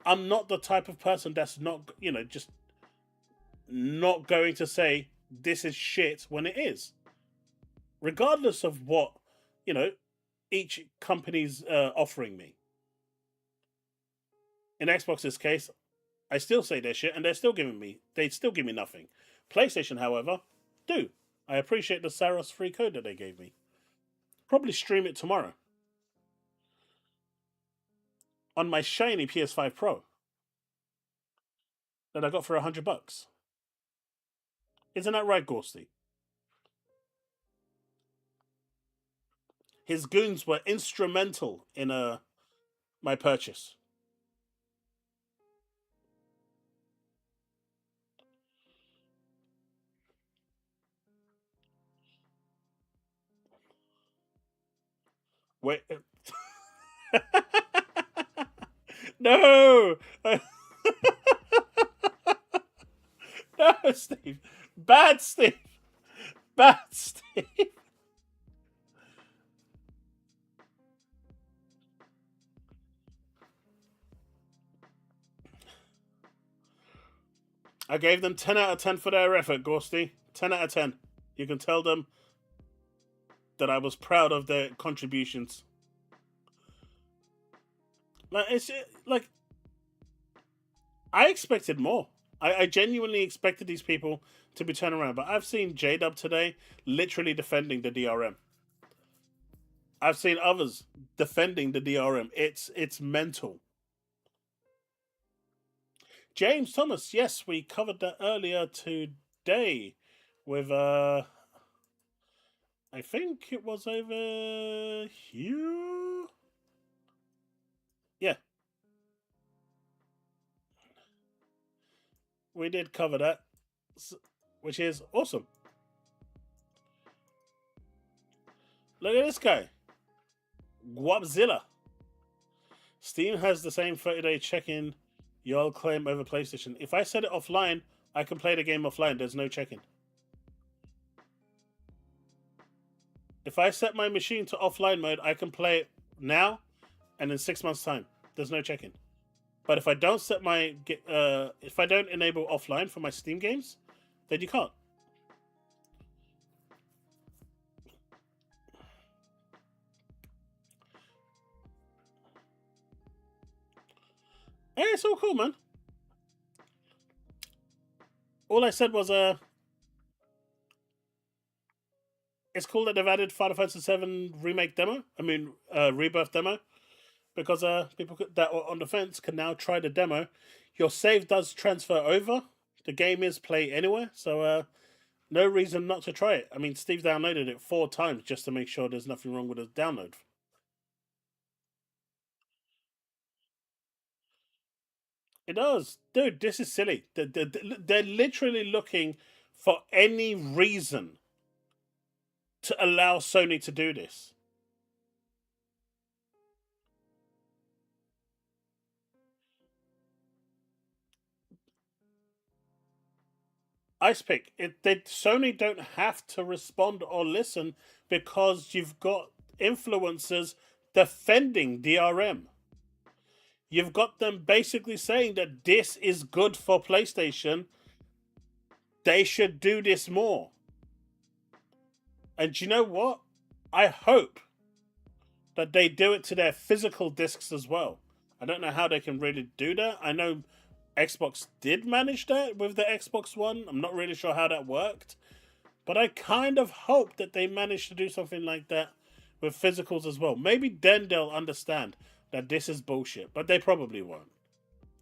I'm not the type of person that's not, just not going to say this is shit when it is. Regardless of what, each company's offering me. In Xbox's case, I still say their shit and they still give me nothing. PlayStation, however, do. I appreciate the Saros free code that they gave me. Probably stream it tomorrow. On my shiny PS5 Pro. that I got for $100. Isn't that right, Gorsty? His goons were instrumental in my purchase. Wait. No! No, Steve. Bad Steve. Bad Steve. I gave them 10 out of 10 for their effort, Gorsty. 10 out of 10. You can tell them that I was proud of their contributions. Like, it's like, I expected more. I genuinely expected these people to be turned around, but I've seen J-Dub today literally defending the DRM. I've seen others defending the DRM. It's mental. James Thomas, yes, we covered that earlier today with I think it was over here. Yeah. We did cover that, which is awesome. Look at this guy. Guapzilla. Steam has the same 30-day check-in y'all claim over PlayStation. If I set it offline, I can play the game offline. There's no check-in. If I set my machine to offline mode, I can play it now and in 6 months' time. There's no check-in. But if I don't set my if I don't enable offline for my Steam games, then you can't. Hey, it's all cool, man. All I said was it's cool that they've added Final Fantasy VII remake demo. I mean, rebirth demo, because people that were on the fence can now try the demo. Your save does transfer over. The game is play anywhere, so no reason not to try it. I mean, Steve downloaded it 4 times just to make sure there's nothing wrong with the download. It does. Dude, this is silly. They're literally looking for any reason to allow Sony to do this. Ice Pick, Sony don't have to respond or listen because you've got influencers defending DRM. You've got them basically saying that this is good for PlayStation. They should do this more. And you know what? I hope that they do it to their physical discs as well. I don't know how they can really do that. I know Xbox did manage that with the Xbox One. I'm not really sure how that worked. But I kind of hope that they managed to do something like that with physicals as well. Maybe then they'll understand that this is bullshit. But they probably won't.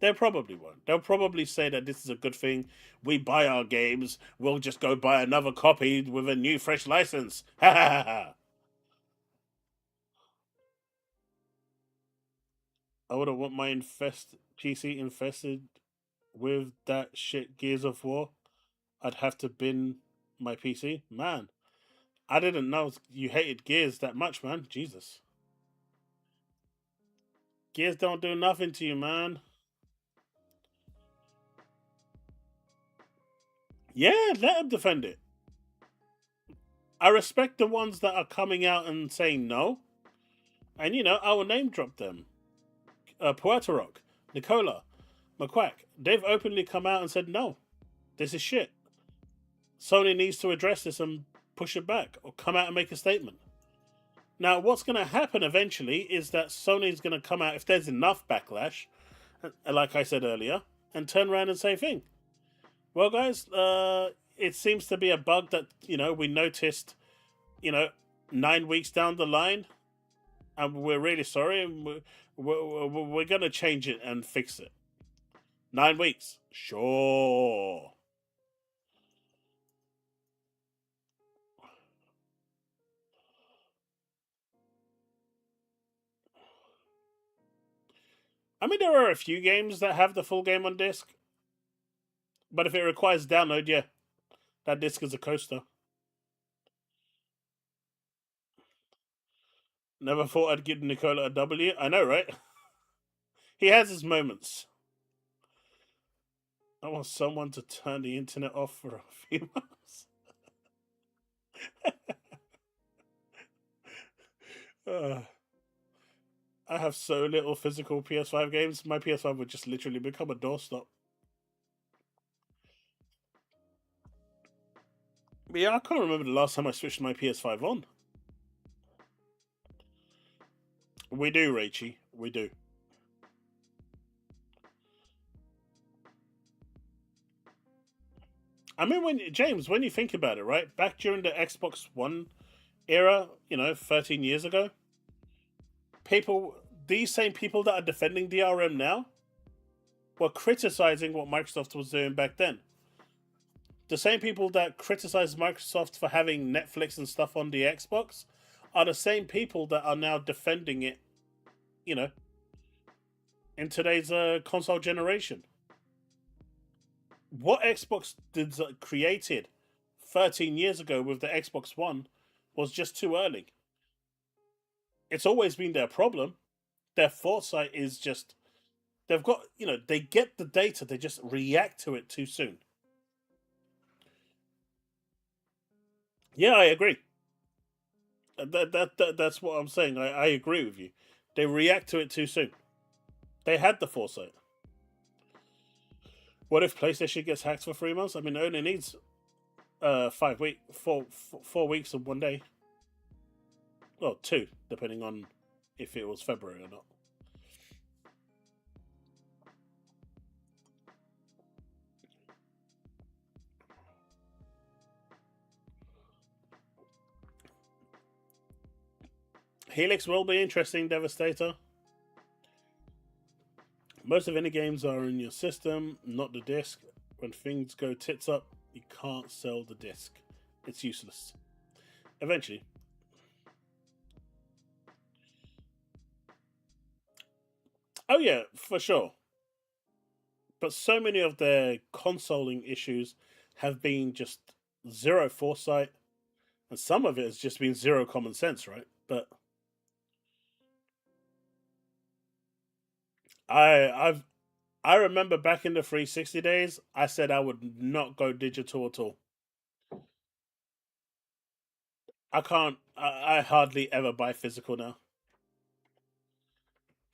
They probably won't. They'll probably say that this is a good thing. We buy our games. We'll just go buy another copy with a new, fresh license. Ha ha ha. I wouldn't want my PC infested with that shit Gears of War. I'd have to bin my PC. Man, I didn't know you hated Gears that much, man. Jesus. Gears don't do nothing to you, man. Yeah, let them defend it. I respect the ones that are coming out and saying no. And, I will name drop them. Puerto Rock, Nicola, McQuack. They've openly come out and said, no, this is shit. Sony needs to address this and push it back or come out and make a statement. Now, what's going to happen eventually is that Sony's going to come out, if there's enough backlash, like I said earlier, and turn around and say, thing. Well, guys, it seems to be a bug that, we noticed, 9 weeks down the line, and we're really sorry, and we're going to change it and fix it. 9 weeks. Sure. I mean, there are a few games that have the full game on disc. But if it requires download, yeah, that disc is a coaster. Never thought I'd give Nicola a W. I know, right? He has his moments. I want someone to turn the internet off for a few months. I have so little physical PS5 games. My PS5 would just literally become a doorstop. But yeah, I can't remember the last time I switched my PS5 on. We do, Rachy. We do. I mean, when you think about it, right? Back during the Xbox One era, 13 years ago, these same people that are defending DRM now were criticizing what Microsoft was doing back then. The same people that criticize Microsoft for having Netflix and stuff on the Xbox are the same people that are now defending it, in today's console generation. What Xbox created 13 years ago with the Xbox One was just too early. It's always been their problem. Their foresight is just, they've got, they get the data, they just react to it too soon. Yeah, I agree. That's what I'm saying. I agree with you. They react to it too soon. They had the foresight. What if PlayStation gets hacked for 3 months? I mean, it only needs 4 weeks and 1 day. Well, 2, depending on if it was February or not. Helix will be interesting, Devastator. Most of any games are in your system, not the disc. When things go tits up, you can't sell the disc. It's useless. Eventually. Oh yeah, for sure. But so many of their consoling issues have been just zero foresight, and some of it has just been zero common sense, right? But I remember back in the 360 days, I said I would not go digital at all. I can't. I hardly ever buy physical now.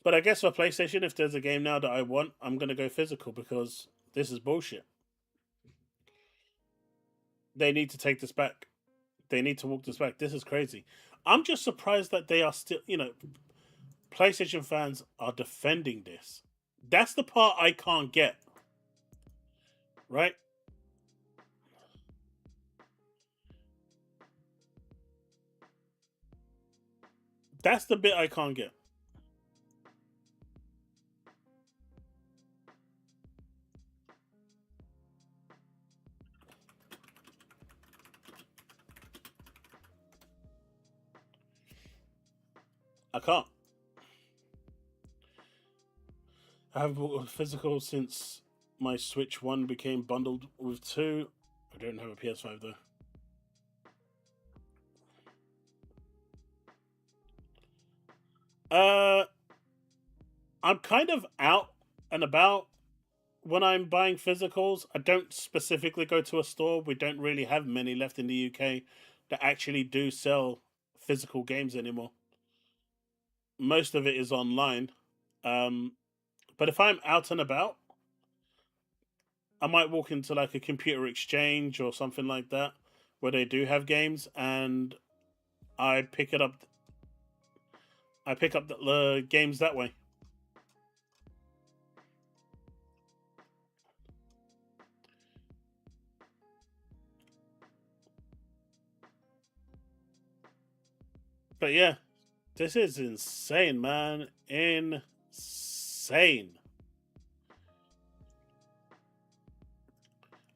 But I guess for PlayStation, if there's a game now that I want, I'm gonna go physical because this is bullshit. They need to take this back. They need to walk this back. This is crazy. I'm just surprised that they are still, PlayStation fans are defending this. That's the part I can't get. Right? That's the bit I can't get. I can't. I haven't bought a physical since my Switch 1 became bundled with 2. I don't have a PS5 though. I'm kind of out and about when I'm buying physicals. I don't specifically go to a store. We don't really have many left in the UK that actually do sell physical games anymore. Most of it is online. But if I'm out and about, I might walk into like a computer exchange or something like that where they do have games, and I pick it up. I pick up the games that way. But yeah, this is insane, man. Insane.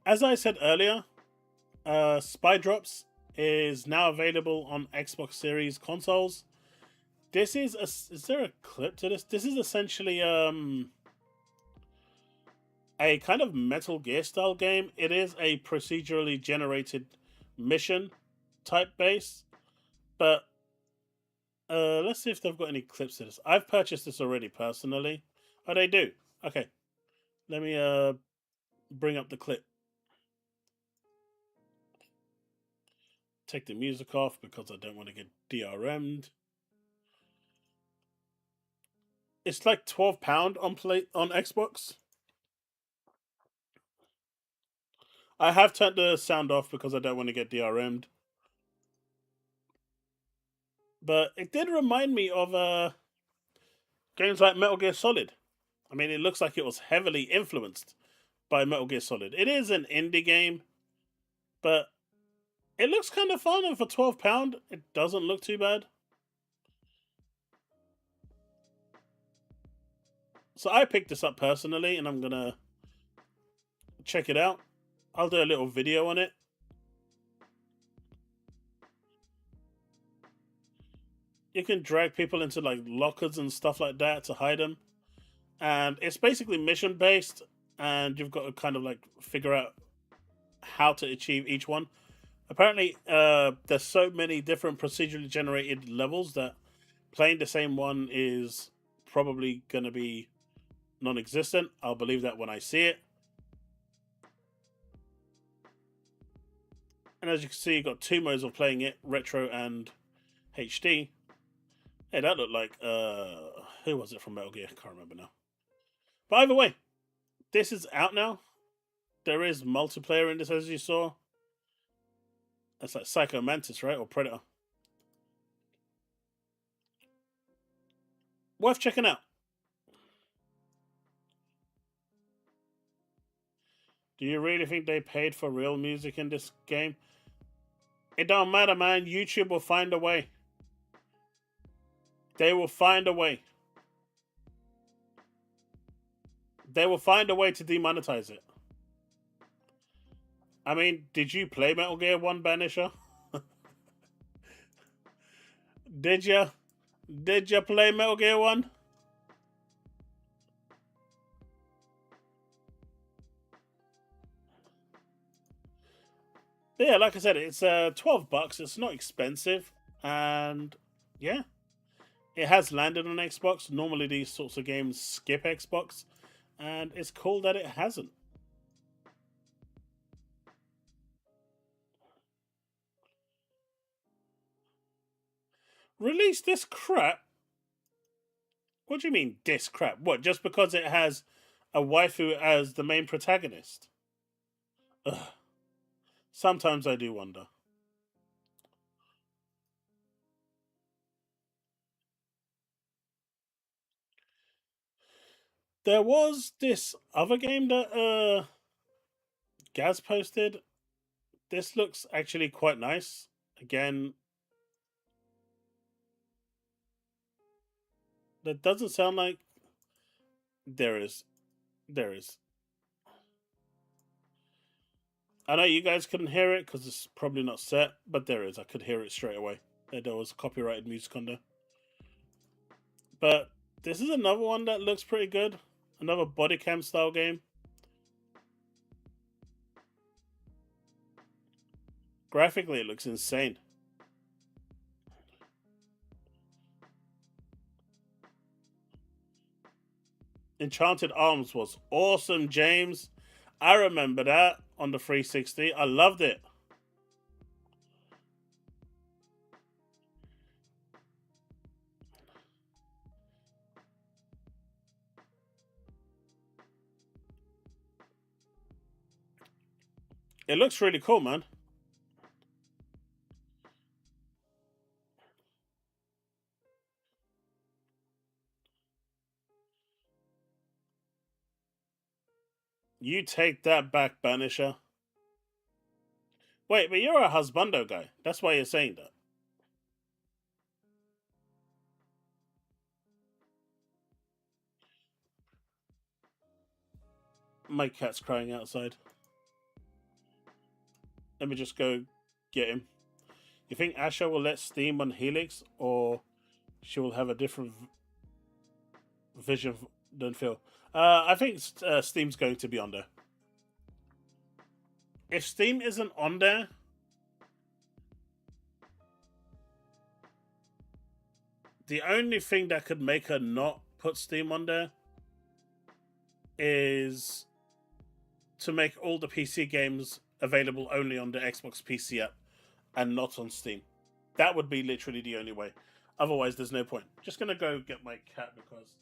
As I said earlier, Spy Drops is now available on Xbox Series consoles. This is is there a clip to this? This is essentially a kind of Metal Gear style game. It is a procedurally generated mission type base, but let's see if they've got any clips to this. I've purchased this already personally. Oh, they do. Okay, let me bring up the clip. Take the music off because I don't want to get DRM'd. It's like £12 on Xbox. I have turned the sound off because I don't want to get DRM'd. But it did remind me of games like Metal Gear Solid. I mean, it looks like it was heavily influenced by Metal Gear Solid. It is an indie game, but it looks kind of fun, and for £12, it doesn't look too bad. So I picked this up personally, and I'm gonna check it out. I'll do a little video on it. You can drag people into like lockers and stuff like that to hide them, and it's basically mission based, and you've got to kind of like figure out how to achieve each one. Apparently, there's so many different procedurally generated levels that playing the same one is probably going to be non-existent. I'll believe that when I see it. And as you can see, you've got two modes of playing it, retro and HD. Hey, that looked like who was it from Metal Gear? I can't remember now. But either way, this is out now. There is multiplayer in this, as you saw. That's like Psycho Mantis, right? Or Predator. Worth checking out. Do you really think they paid for real music in this game? It don't matter, man. YouTube will find a way. They will find a way. They will find a way to demonetize it. I mean, did you play Metal Gear 1, Banisher? Did ya? Did ya play Metal Gear 1? Yeah, like I said, it's $12. It's not expensive, and yeah, it has landed on Xbox. Normally, these sorts of games skip Xbox, and it's cool that it hasn't. Release this crap? What do you mean, this crap? What, just because it has a waifu as the main protagonist? Ugh. Sometimes I do wonder. There was this other game that Gaz posted. This looks actually quite nice. Again, that doesn't sound like there is. There is. I know you guys couldn't hear it because it's probably not set, but there is. I could hear it straight away. There was copyrighted music on there. But this is another one that looks pretty good. Another body cam style game. Graphically, it looks insane. Enchanted Arms was awesome, James. I remember that on the 360. I loved it. It looks really cool, man. You take that back, Banisher. Wait, but you're a husbando guy. That's why you're saying that. My cat's crying outside. Let me just go get him. You think Asha will let Steam on Helix, or she will have a different vision than Phil? I think Steam's going to be on there. If Steam isn't on there, the only thing that could make her not put Steam on there is to make all the PC games available only on the Xbox PC app and not on Steam. That would be literally the only way. Otherwise, there's no point. Just gonna go get my cat because...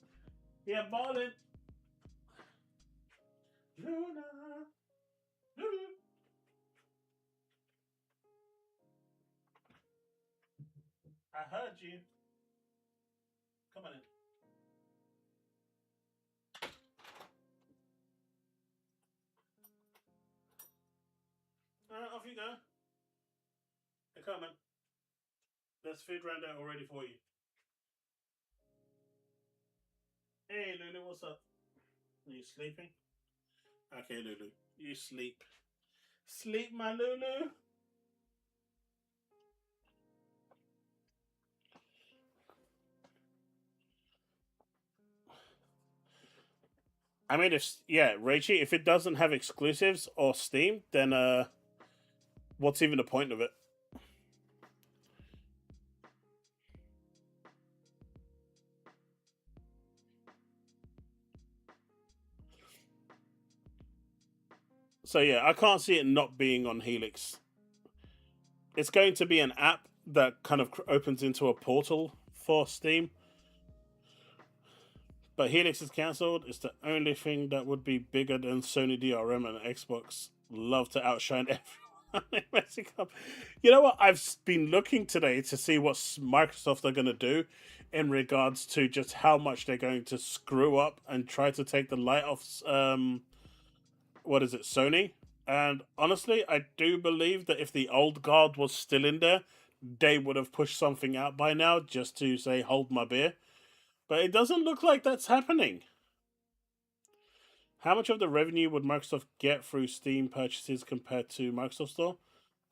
Yeah, Marlin! Luna! Luna! I heard you. Come on in. Off you go. Hey, come on. There's food around there already for you. Hey, Lulu, what's up? Are you sleeping? Okay, Lulu. You sleep. Sleep, my Lulu. I mean, Raichi, if it doesn't have exclusives or Steam, then what's even the point of it? So yeah, I can't see it not being on Helix. It's going to be an app that kind of opens into a portal for Steam. But Helix is cancelled. It's the only thing that would be bigger than Sony DRM, and Xbox love to outshine everyone. You know what? I've been looking today to see what Microsoft are going to do in regards to just how much they're going to screw up and try to take the light off Sony. And honestly, I do believe that if the old guard was still in there, they would have pushed something out by now just to say, hold my beer. But it doesn't look like that's happening. How much of the revenue would Microsoft get through Steam purchases compared to Microsoft Store?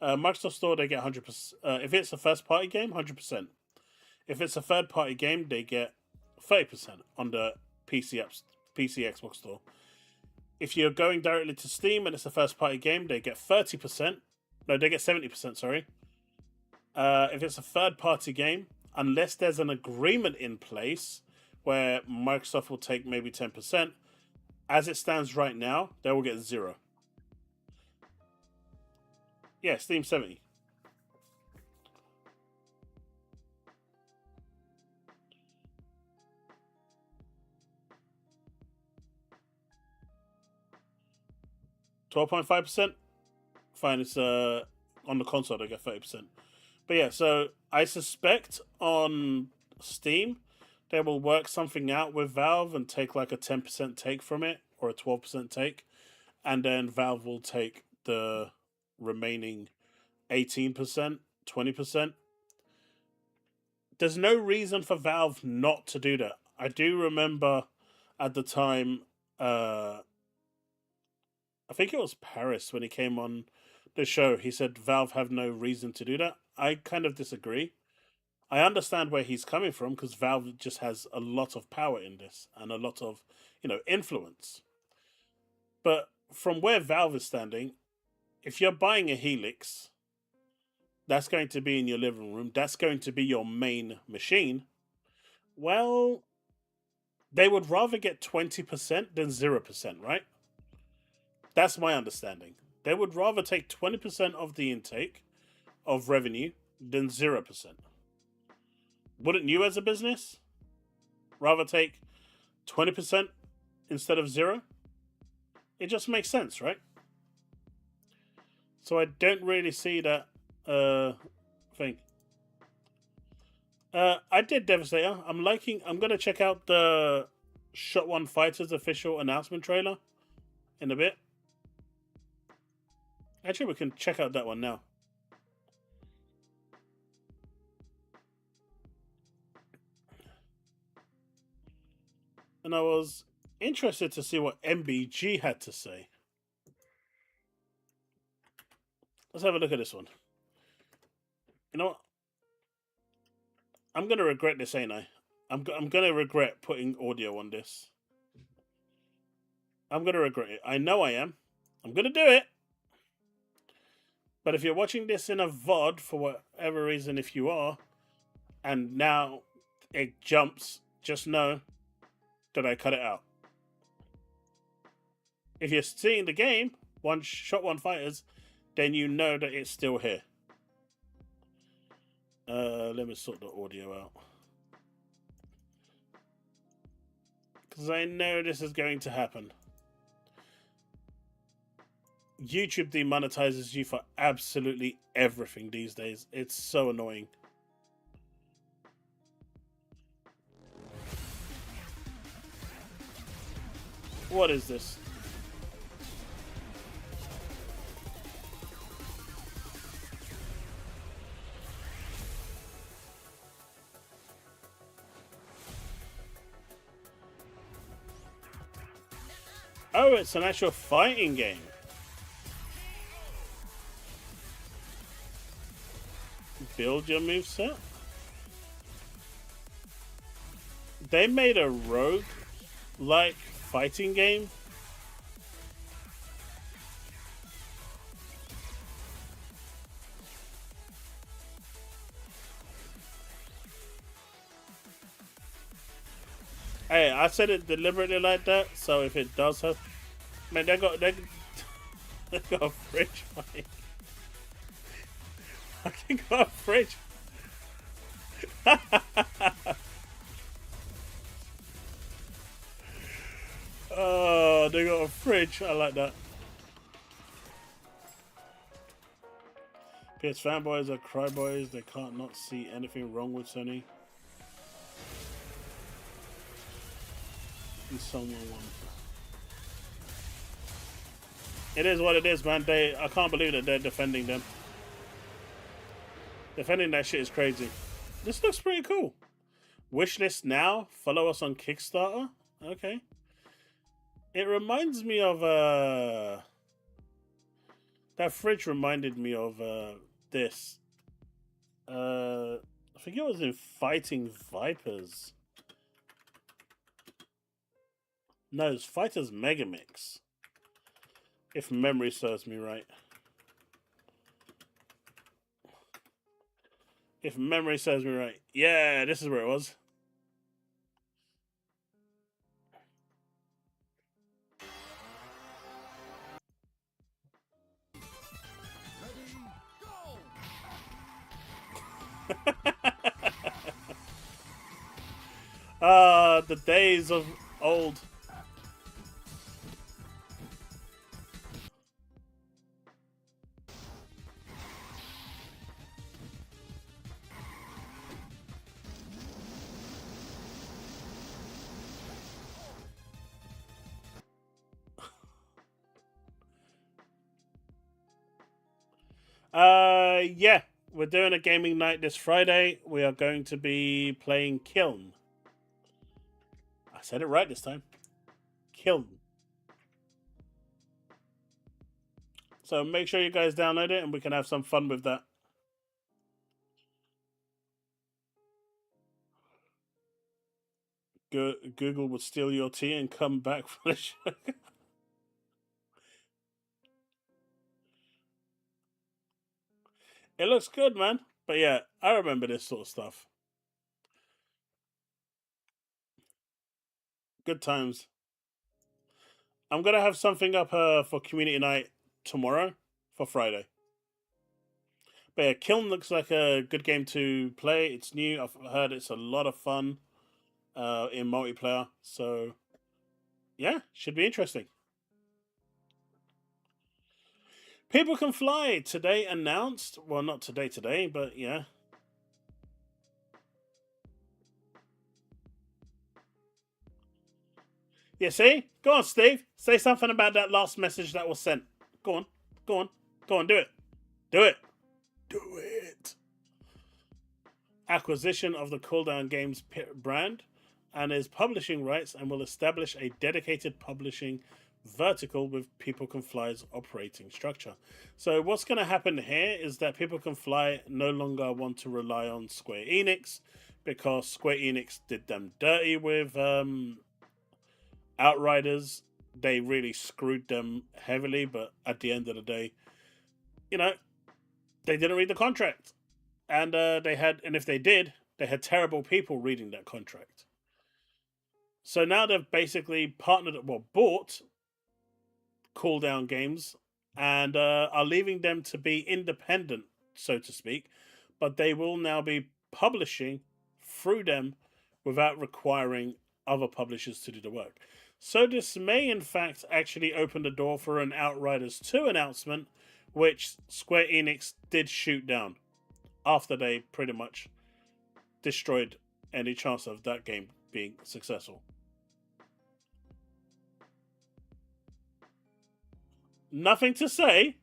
Microsoft Store, they get 100%. If it's a first party game, 100%. If it's a third party game, they get 30% on the PC Xbox Store. If you're going directly to Steam and it's a first party game, they get 30%. No, they get 70%, sorry. If it's a third party game, unless there's an agreement in place where Microsoft will take maybe 10%, as it stands right now, they will get 0. Yeah, Steam 70. $12.5%. Fine, it's on the console they get 30%. But yeah, so I suspect on Steam they will work something out with Valve and take like a 10% take from it, or a 12% take, and then Valve will take the remaining 18%, 20%. There's no reason for Valve not to do that. I do remember at the time, I think it was Paris when he came on the show, he said Valve have no reason to do that. I kind of disagree. I understand where he's coming from because Valve just has a lot of power in this and a lot of, influence. But from where Valve is standing, if you're buying a Helix, that's going to be in your living room, that's going to be your main machine. Well, they would rather get 20% than 0%, right? That's my understanding. They would rather take 20% of the intake of revenue than 0%. Wouldn't you, as a business, rather take 20% instead of 0? It just makes sense, right? So I don't really see that thing. I did Devastator. I'm going to check out the Shot One Fighters official announcement trailer in a bit. Actually, we can check out that one now. And I was interested to see what MBG had to say. Let's have a look at this one. You know what? I'm gonna regret this, ain't I? I'm gonna regret putting audio on this. I'm gonna regret it. I know I am. I'm gonna do it. But if you're watching this in a VOD for whatever reason, if you are, and now it jumps, just know that I cut it out. If you're seeing the game, one shot, one fighters, then you know that it's still here. Let me sort the audio out. Because I know this is going to happen. YouTube demonetizes you for absolutely everything these days. It's so annoying. What is this? Oh, it's an actual fighting game. Build your moveset. They made a rogue-like fighting game. Hey, I said it deliberately like that, so if it does have... Man, they got a fridge fight. Fucking got a fridge. Oh, they got a fridge. I like that. PS fanboys are cryboys. They can't not see anything wrong with Sony. And someone won. It is what it is, man. I can't believe that they're defending them. Defending that shit is crazy. This looks pretty cool. Wishlist now. Follow us on Kickstarter. Okay. It reminds me of that fridge reminded me of this. I think it was in Fighting Vipers. No, it's Fighters Megamix. If memory serves me right. If memory serves me right. Yeah, this is where it was. The days of old. Yeah, we're doing a gaming night this Friday. We are going to be playing Kiln. I said it right this time. Kiln. So make sure you guys download it and we can have some fun with that. Google would steal your tea and come back for the sugar. It looks good, man. But yeah, I remember this sort of stuff. Good times. I'm going to have something up for community night tomorrow for Friday. But yeah, Kiln looks like a good game to play. It's new. I've heard it's a lot of fun in multiplayer. So yeah, should be interesting. People Can Fly today announced. Well, not today, but yeah. Yeah, see? Go on, Steve. Say something about that last message that was sent. Go on. Go on. Go on, do it. Do it. Do it. Acquisition of the Cooldown Games brand and is publishing rights and will establish a dedicated publishing vertical with People Can Fly's operating structure. So what's going to happen here is that People Can Fly no longer want to rely on Square Enix because Square Enix did them dirty with Outriders. They really screwed them heavily, but at the end of the day, you know, they didn't read the contract. And and if they did, they had terrible people reading that contract. So now they've basically bought Cool Down Games and are leaving them to be independent, so to speak, but they will now be publishing through them without requiring other publishers to do the work. So this may in fact actually open the door for an Outriders 2 announcement, which Square Enix did shoot down after they pretty much destroyed any chance of that game being successful. Nothing to say.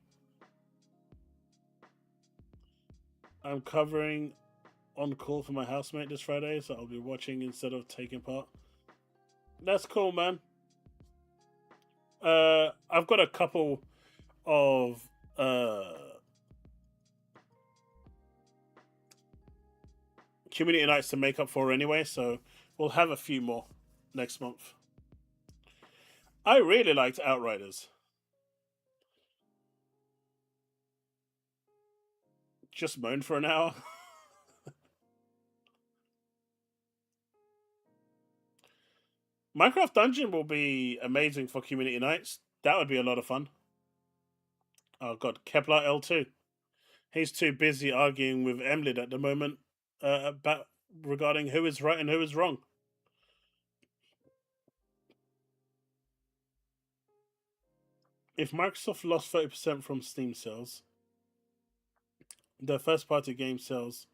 I'm covering on call for my housemate this Friday, so I'll be watching instead of taking part. That's cool, man. I've got a couple of community nights to make up for anyway, so we'll have a few more next month. I really liked Outriders. Just moan for an hour. Minecraft Dungeon will be amazing for community nights. That would be a lot of fun. Oh god, Kepler L2. He's too busy arguing with Emlid at the moment about regarding who is right and who is wrong. If Microsoft lost 30% from Steam sales, their first party game sales,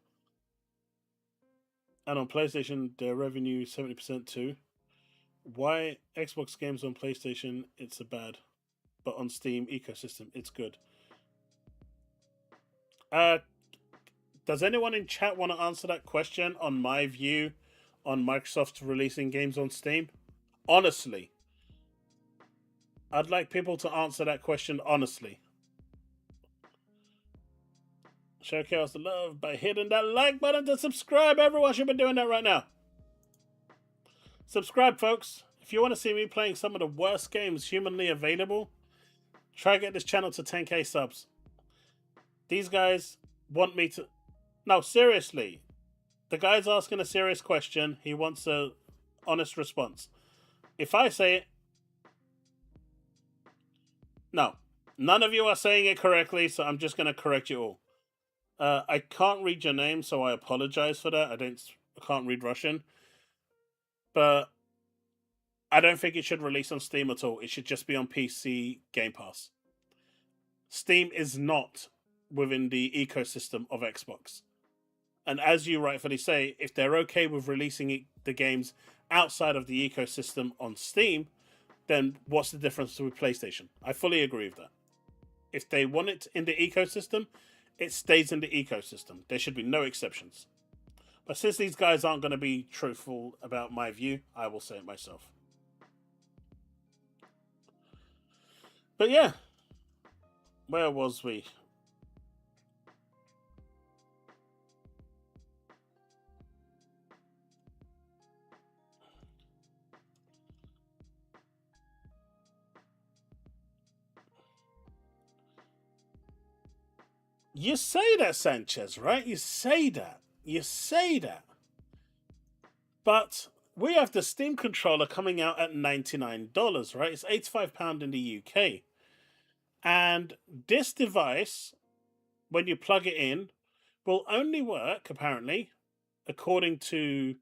and on PlayStation their revenue 70% too, why Xbox games on PlayStation it's a bad, but on Steam ecosystem it's good? Does anyone in chat want to answer that question on my view on Microsoft releasing games on Steam? Honestly, I'd like people to answer that question honestly. Show Chaos the love by hitting that like button to subscribe. Everyone should be doing that right now. Subscribe, folks. If you want to see me playing some of the worst games humanly available, try to get this channel to 10k subs. These guys want me to... No, seriously. The guy's asking a serious question. He wants a honest response. If I say it... No. None of you are saying it correctly, so I'm just going to correct you all. I can't read your name, so I apologize for that. I can't read Russian. But I don't think it should release on Steam at all. It should just be on PC Game Pass. Steam is not within the ecosystem of Xbox. And as you rightfully say, if they're okay with releasing the games outside of the ecosystem on Steam, then what's the difference with PlayStation? I fully agree with that. If they want it in the ecosystem, it stays in the ecosystem. There should be no exceptions. But since these guys aren't going to be truthful about my view, I will say it myself. But yeah, where was we? You say that, Sanchez, right? You say that. But we have the Steam controller coming out at $99, right? It's £85 in the UK. And this device, when you plug it in, will only work, apparently, according to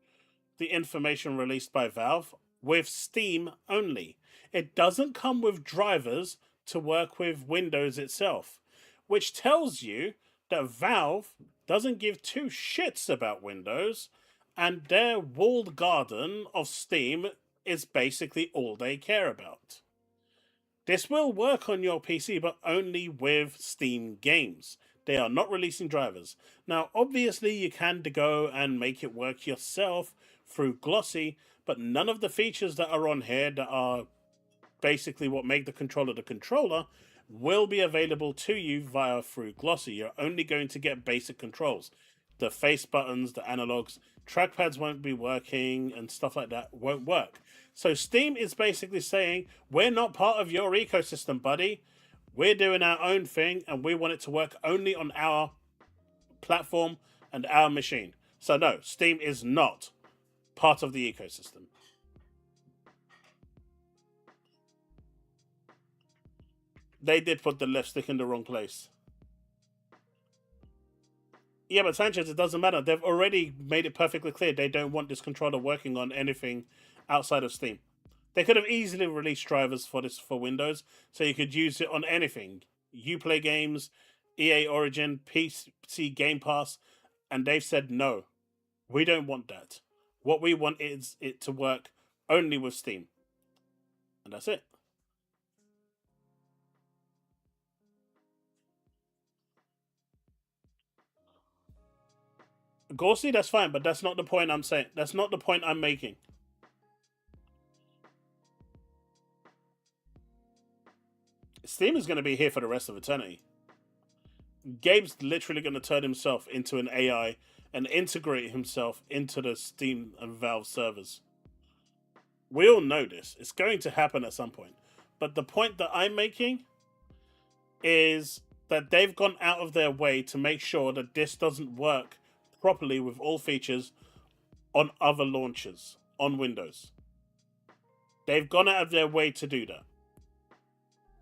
the information released by Valve, with Steam only. It doesn't come with drivers to work with Windows itself, which tells you that Valve doesn't give two shits about Windows, and their walled garden of Steam is basically all they care about. This will work on your PC, but only with Steam games. They are not releasing drivers. Now, obviously, you can go and make it work yourself through Glossy, but none of the features that are on here that are basically what make the controller will be available to you through Glossy. You're only going to get basic controls. The face buttons, the analogs, trackpads won't be working, and stuff like that won't work. So Steam is basically saying, we're not part of your ecosystem, buddy. We're doing our own thing, and we want it to work only on our platform and our machine. So no, Steam is not part of the ecosystem. They did put the left stick in the wrong place. Yeah, but Sanchez, it doesn't matter. They've already made it perfectly clear they don't want this controller working on anything outside of Steam. They could have easily released drivers for this for Windows, so you could use it on anything. Uplay games, EA Origin, PC Game Pass, and they've said no. We don't want that. What we want is it to work only with Steam. And that's it. Gorsey, that's fine, but that's not the point I'm saying. That's not the point I'm making. Steam is going to be here for the rest of eternity. Gabe's literally going to turn himself into an AI and integrate himself into the Steam and Valve servers. We all know this. It's going to happen at some point. But the point that I'm making is that they've gone out of their way to make sure that this doesn't work properly with all features on other launchers on Windows. They've gone out of their way to do that.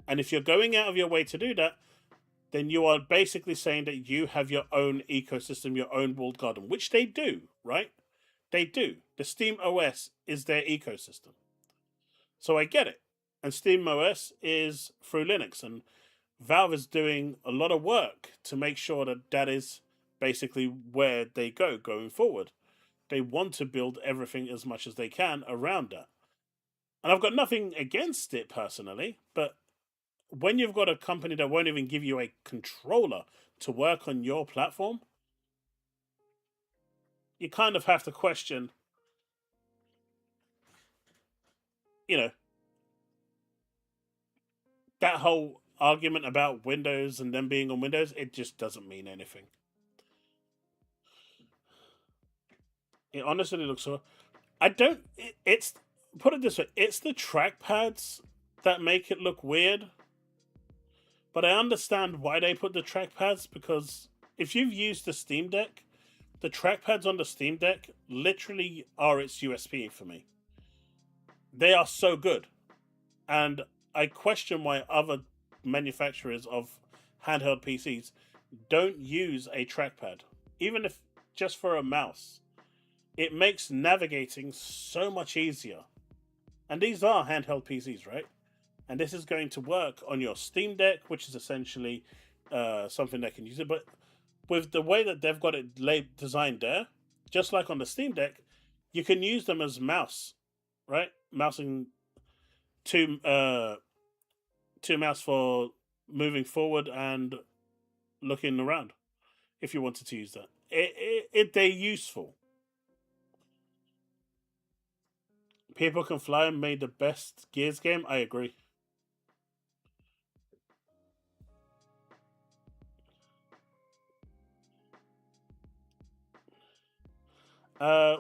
And if you're going out of your way to do that, then you are basically saying that you have your own ecosystem, your own walled garden, which they do, right? They do. The Steam OS is their ecosystem. So I get it. And Steam OS is through Linux. And Valve is doing a lot of work to make sure that that is basically where they go going forward. They want to build everything as much as they can around that. And I've got nothing against it personally, but when you've got a company that won't even give you a controller to work on your platform, you kind of have to question, you know, that whole argument about Windows and them being on Windows, it just doesn't mean anything. It honestly looks so. I don't. It's put it this way: it's the trackpads that make it look weird. But I understand why they put the trackpads, because if you've used the Steam Deck, the trackpads on the Steam Deck literally are its USP for me. They are so good. And I question why other manufacturers of handheld PCs don't use a trackpad, even if just for a mouse. It makes navigating so much easier. And these are handheld PCs, right? And this is going to work on your Steam Deck, which is essentially something that can use it. But with the way that they've got it designed there, just like on the Steam Deck, you can use them as mouse, right? Mousing two mouse for moving forward and looking around, if you wanted to use that. They're useful. People Can Fly made the best Gears game. I agree.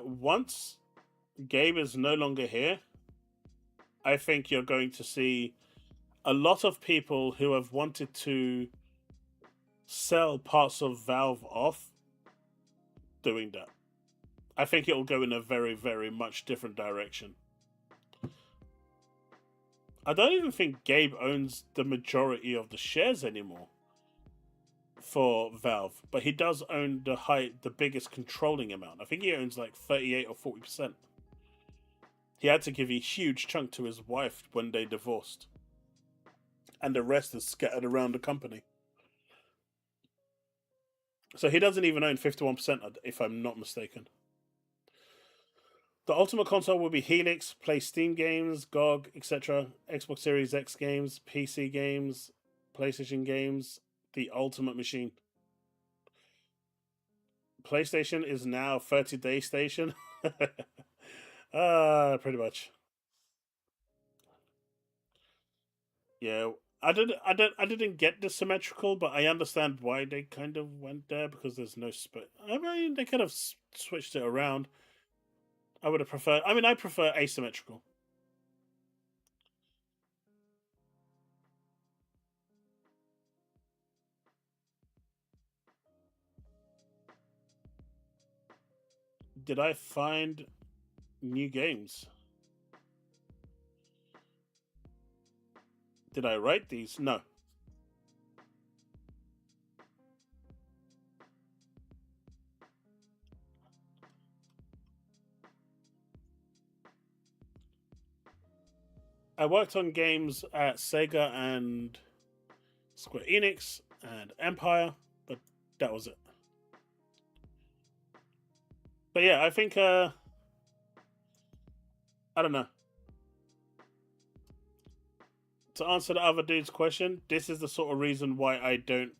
Once Gabe is no longer here, I think you're going to see a lot of people who have wanted to sell parts of Valve off doing that. I think it will go in a very, very much different direction. I don't even think Gabe owns the majority of the shares anymore for Valve, but he does own the biggest controlling amount. I think he owns like 38 or 40%. He had to give a huge chunk to his wife when they divorced, and the rest is scattered around the company. So he doesn't even own 51%, if I'm not mistaken. The Ultimate Console will be Helix, play Steam games, GOG, etc., Xbox Series X games, PC games, PlayStation games, the Ultimate Machine. PlayStation is now 30-day station. Pretty much. Yeah, I didn't get the symmetrical, but I understand why they kind of went there because there's no split. I mean, they could have switched it around. I would have preferred. I mean, I prefer asymmetrical. Did I find new games? Did I write these? No. I worked on games at Sega and Square Enix and Empire, but that was it. But yeah, I think I don't know. To answer the other dude's question, this is the sort of reason why I don't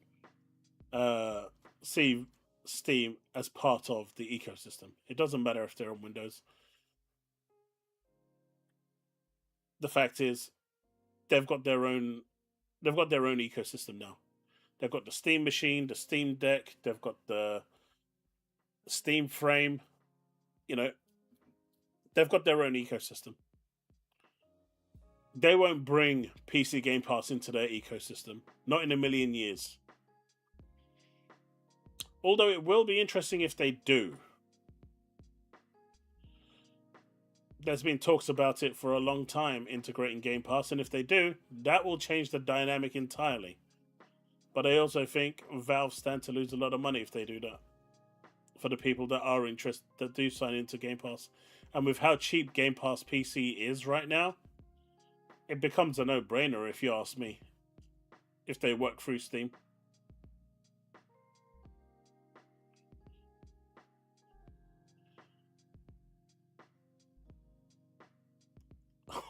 uh, see Steam as part of the ecosystem. It doesn't matter if they're on Windows. The fact is, they've got their own. They've got their own ecosystem now. They've got the Steam machine, the Steam Deck. They've got the Steam Frame. You know, they've got their own ecosystem. They won't bring PC Game Pass into their ecosystem. Not in a million years. Although it will be interesting if they do. There's been talks about it for a long time, integrating Game Pass, and if they do, that will change the dynamic entirely. But I also think Valve stand to lose a lot of money if they do that. For the people that are interested, that do sign into Game Pass. And with how cheap Game Pass PC is right now, it becomes a no-brainer if you ask me. If they work through Steam.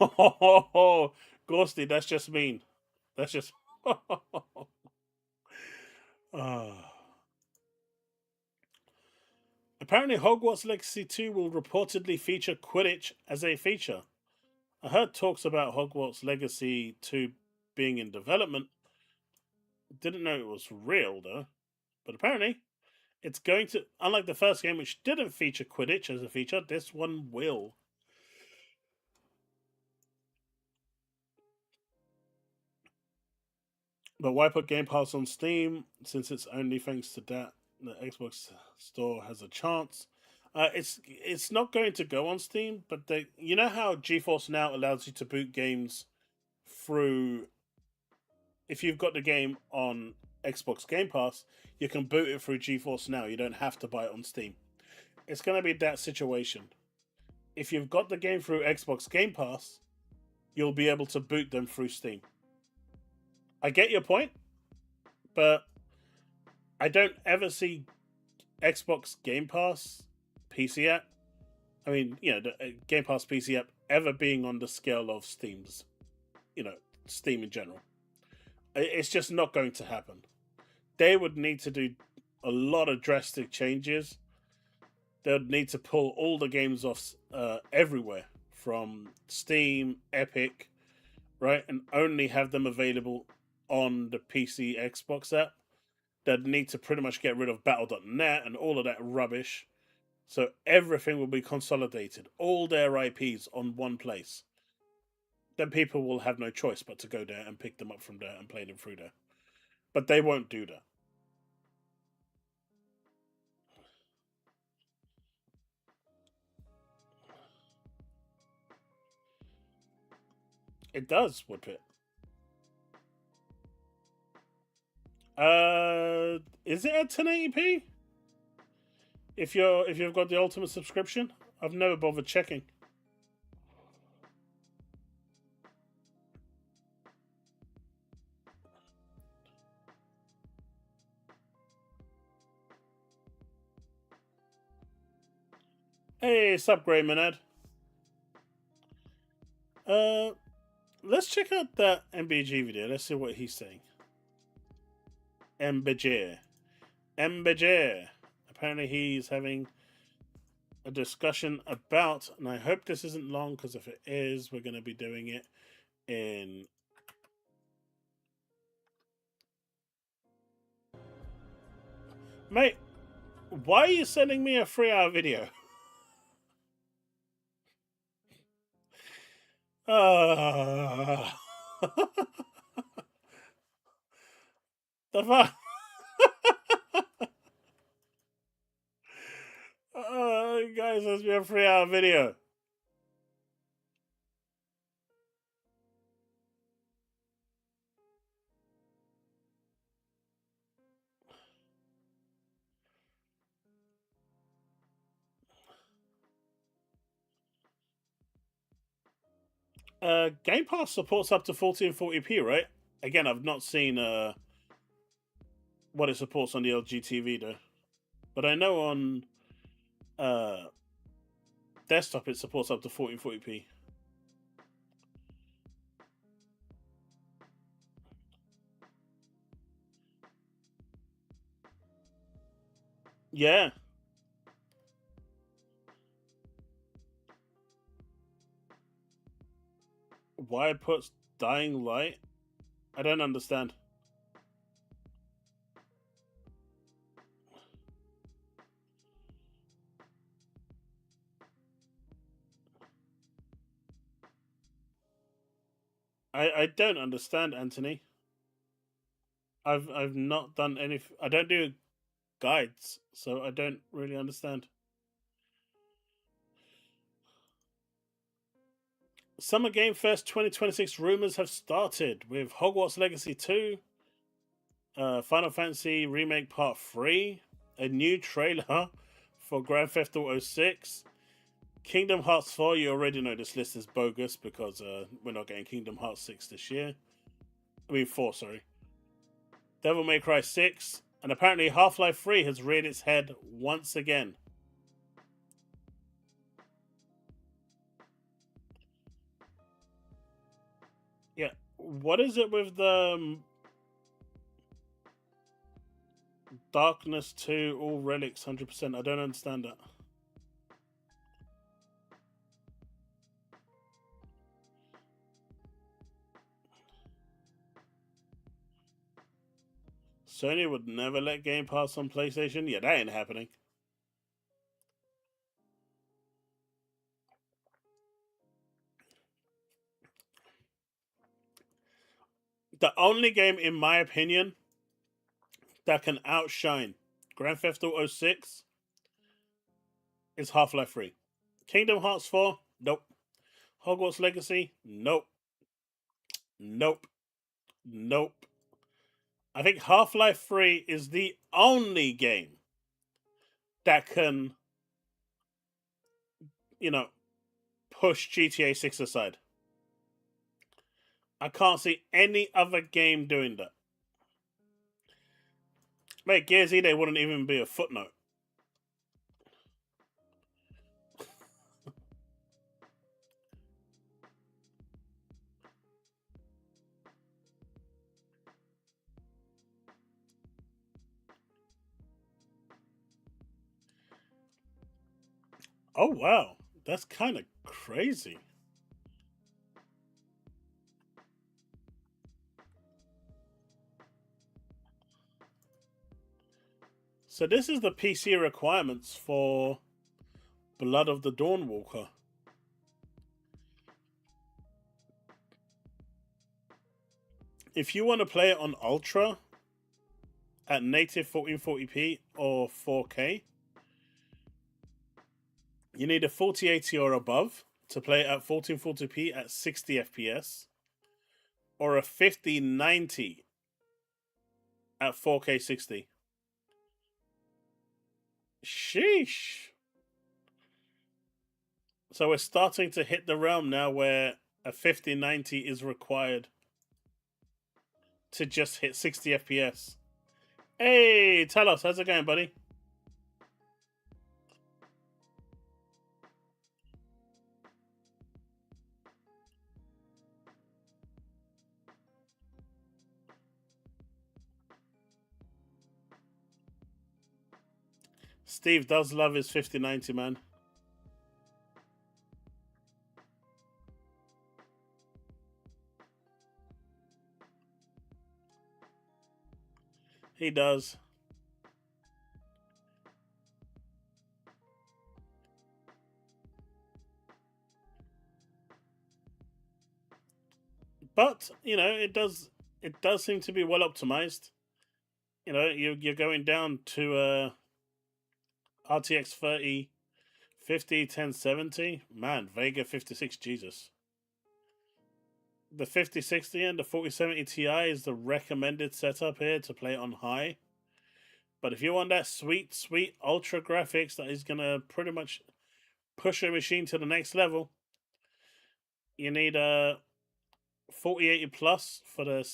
Oh, Ghosty, that's just mean. That's just. Apparently, Hogwarts Legacy 2 will reportedly feature Quidditch as a feature. I heard talks about Hogwarts Legacy 2 being in development. Didn't know it was real, though. But apparently, it's going to. Unlike the first game, which didn't feature Quidditch as a feature, this one will. But why put Game Pass on Steam since it's only thanks to that the Xbox Store has a chance? It's not going to go on Steam, but you know how GeForce Now allows you to boot games through. If you've got the game on Xbox Game Pass, you can boot it through GeForce Now. You don't have to buy it on Steam. It's going to be that situation. If you've got the game through Xbox Game Pass, you'll be able to boot them through Steam. I get your point, but I don't ever see Xbox Game Pass PC app. I mean, the Game Pass PC app ever being on the scale of Steam's, Steam in general. It's just not going to happen. They would need to do a lot of drastic changes. They would need to pull all the games off everywhere from Steam, Epic, right, and only have them available on the PC Xbox app. They'd need to pretty much get rid of Battle.net and all of that rubbish. So everything will be consolidated, all their IPs on one place. Then people will have no choice but to go there and pick them up from there and play them through there. But they won't do that. It does, Woodpit. Is it at 1080p? If you've got the ultimate subscription, I've never bothered checking. Hey, sup, Grey Manad. Let's check out that MBG video. Let's see what he's saying. MBG. Apparently he's having a discussion about, and I hope this isn't long, because if it is, we're going to be doing it in Mate, why are you sending me a 3-hour video? The fuck? Guys, let's be a 3-hour video. Game Pass supports up to 1440p, right? Again, I've not seen what it supports on the LG TV though, but I know on uh, desktop it supports up to 1440p. Yeah. Why it puts Dying Light? I don't understand. I don't understand, Anthony. I've not done any. I don't do guides, so I don't really understand. Summer Game Fest 2026 rumors have started with Hogwarts Legacy 2, Final Fantasy Remake Part 3, a new trailer for Grand Theft Auto 6, Kingdom Hearts 4. You already know this list is bogus because we're not getting Kingdom Hearts 6 this year. I mean 4, sorry. Devil May Cry 6, and apparently Half-Life 3 has reared its head once again. Yeah, what is it with the Darkness 2 all relics 100%? I don't understand that. Sony would never let Game Pass on PlayStation? Yeah, that ain't happening. The only game, in my opinion, that can outshine Grand Theft Auto 6 is Half-Life 3. Kingdom Hearts 4? Nope. Hogwarts Legacy? Nope. Nope. Nope. I think Half-Life 3 is the only game that can, push GTA 6 aside. I can't see any other game doing that. Mate, Gears E, they wouldn't even be a footnote. Oh, wow. That's kind of crazy. So this is the PC requirements for Blood of the Dawnwalker. If you want to play it on Ultra at native 1440p or 4K, you need a 4080 or above to play it at 1440p at 60 FPS, or a 5090 at 4K 60. Sheesh. So we're starting to hit the realm now where a 5090 is required to just hit 60 FPS. Hey, tell us, how's it going, buddy? Steve does love his 5090, man. He does. But you know, it does seem to be well optimized. You know, you're going down to RTX 3050 1070. Man, Vega 56, Jesus. The 5060 and the 4070 Ti is the recommended setup here to play on high. But if you want that sweet, sweet ultra graphics that is gonna pretty much push your machine to the next level, you need a 4080 plus for the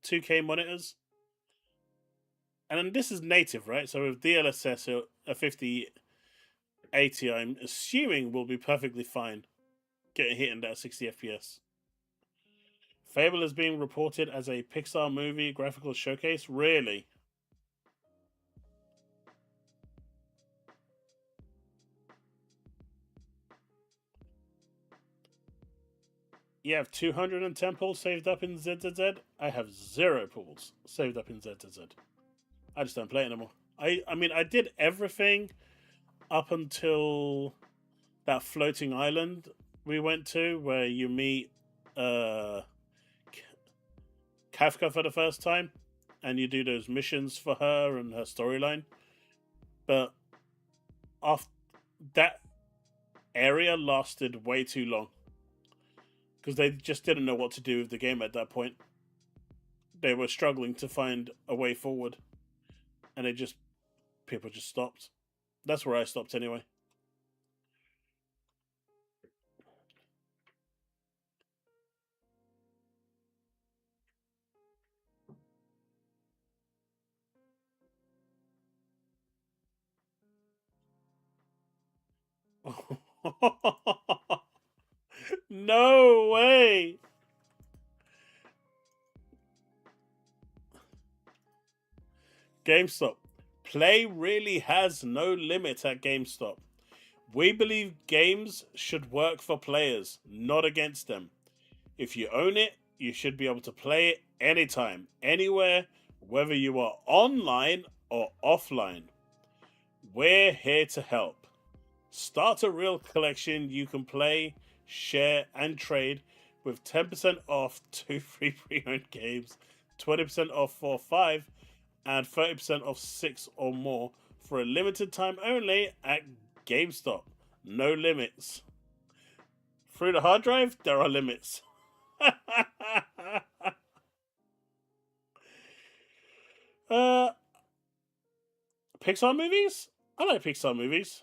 2K monitors. And then this is native, right? So with DLSS, a 5080, I'm assuming will be perfectly fine getting hit in that 60 FPS. Fable is being reported as a Pixar movie graphical showcase. Really? You have 210 pools saved up in ZZZ. I have 0 pools saved up in ZZZ. I just don't play it anymore. I mean, I did everything up until that floating island we went to where you meet Kafka for the first time and you do those missions for her and her storyline. But after that area lasted way too long because they just didn't know what to do with the game at that point. They were struggling to find a way forward, and people just stopped. That's where I stopped anyway. No way! GameStop. Play really has no limit at GameStop. We believe games should work for players, not against them. If you own it, you should be able to play it anytime, anywhere, whether you are online or offline. We're here to help. Start a real collection you can play, share, and trade with 10% off 2 free pre-owned games, 20% off 4 5, and 30% off 6 or more for a limited time only at GameStop. No limits. Through the hard drive, there are limits. Pixar movies? I like Pixar movies.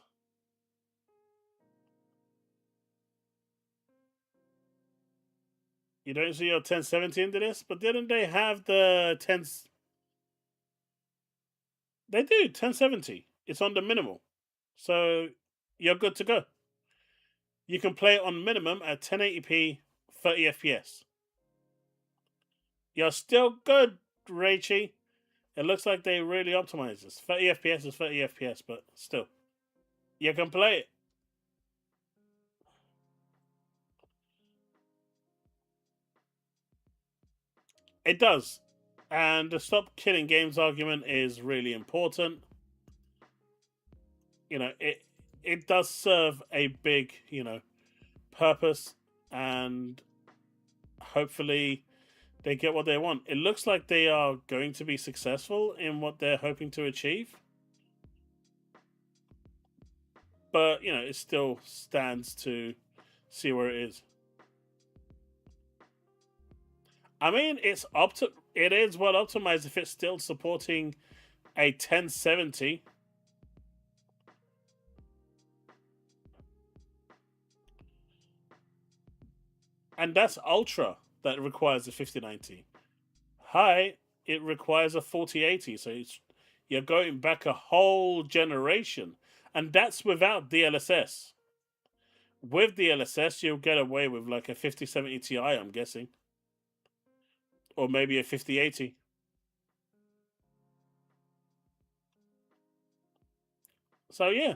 You don't see your 1070 into this, but didn't they have the 10? They do 1070. It's on the minimal, so you're good to go. You can play it on minimum at 1080p, 30 FPS. You're still good, Raichi. It looks like they really optimized this. 30 FPS is 30 FPS, but still, you can play it. It does. And the stop killing games argument is really important. You know, it does serve a big, purpose, and hopefully they get what they want. It looks like they are going to be successful in what they're hoping to achieve. But, it still stands to see where it is. I mean, it is well optimized if it's still supporting a 1070. And that's ultra that requires a 5090. High, it requires a 4080. So you're going back a whole generation. And that's without DLSS. With DLSS, you'll get away with like a 5070 Ti, I'm guessing. Or maybe a 5080. So yeah.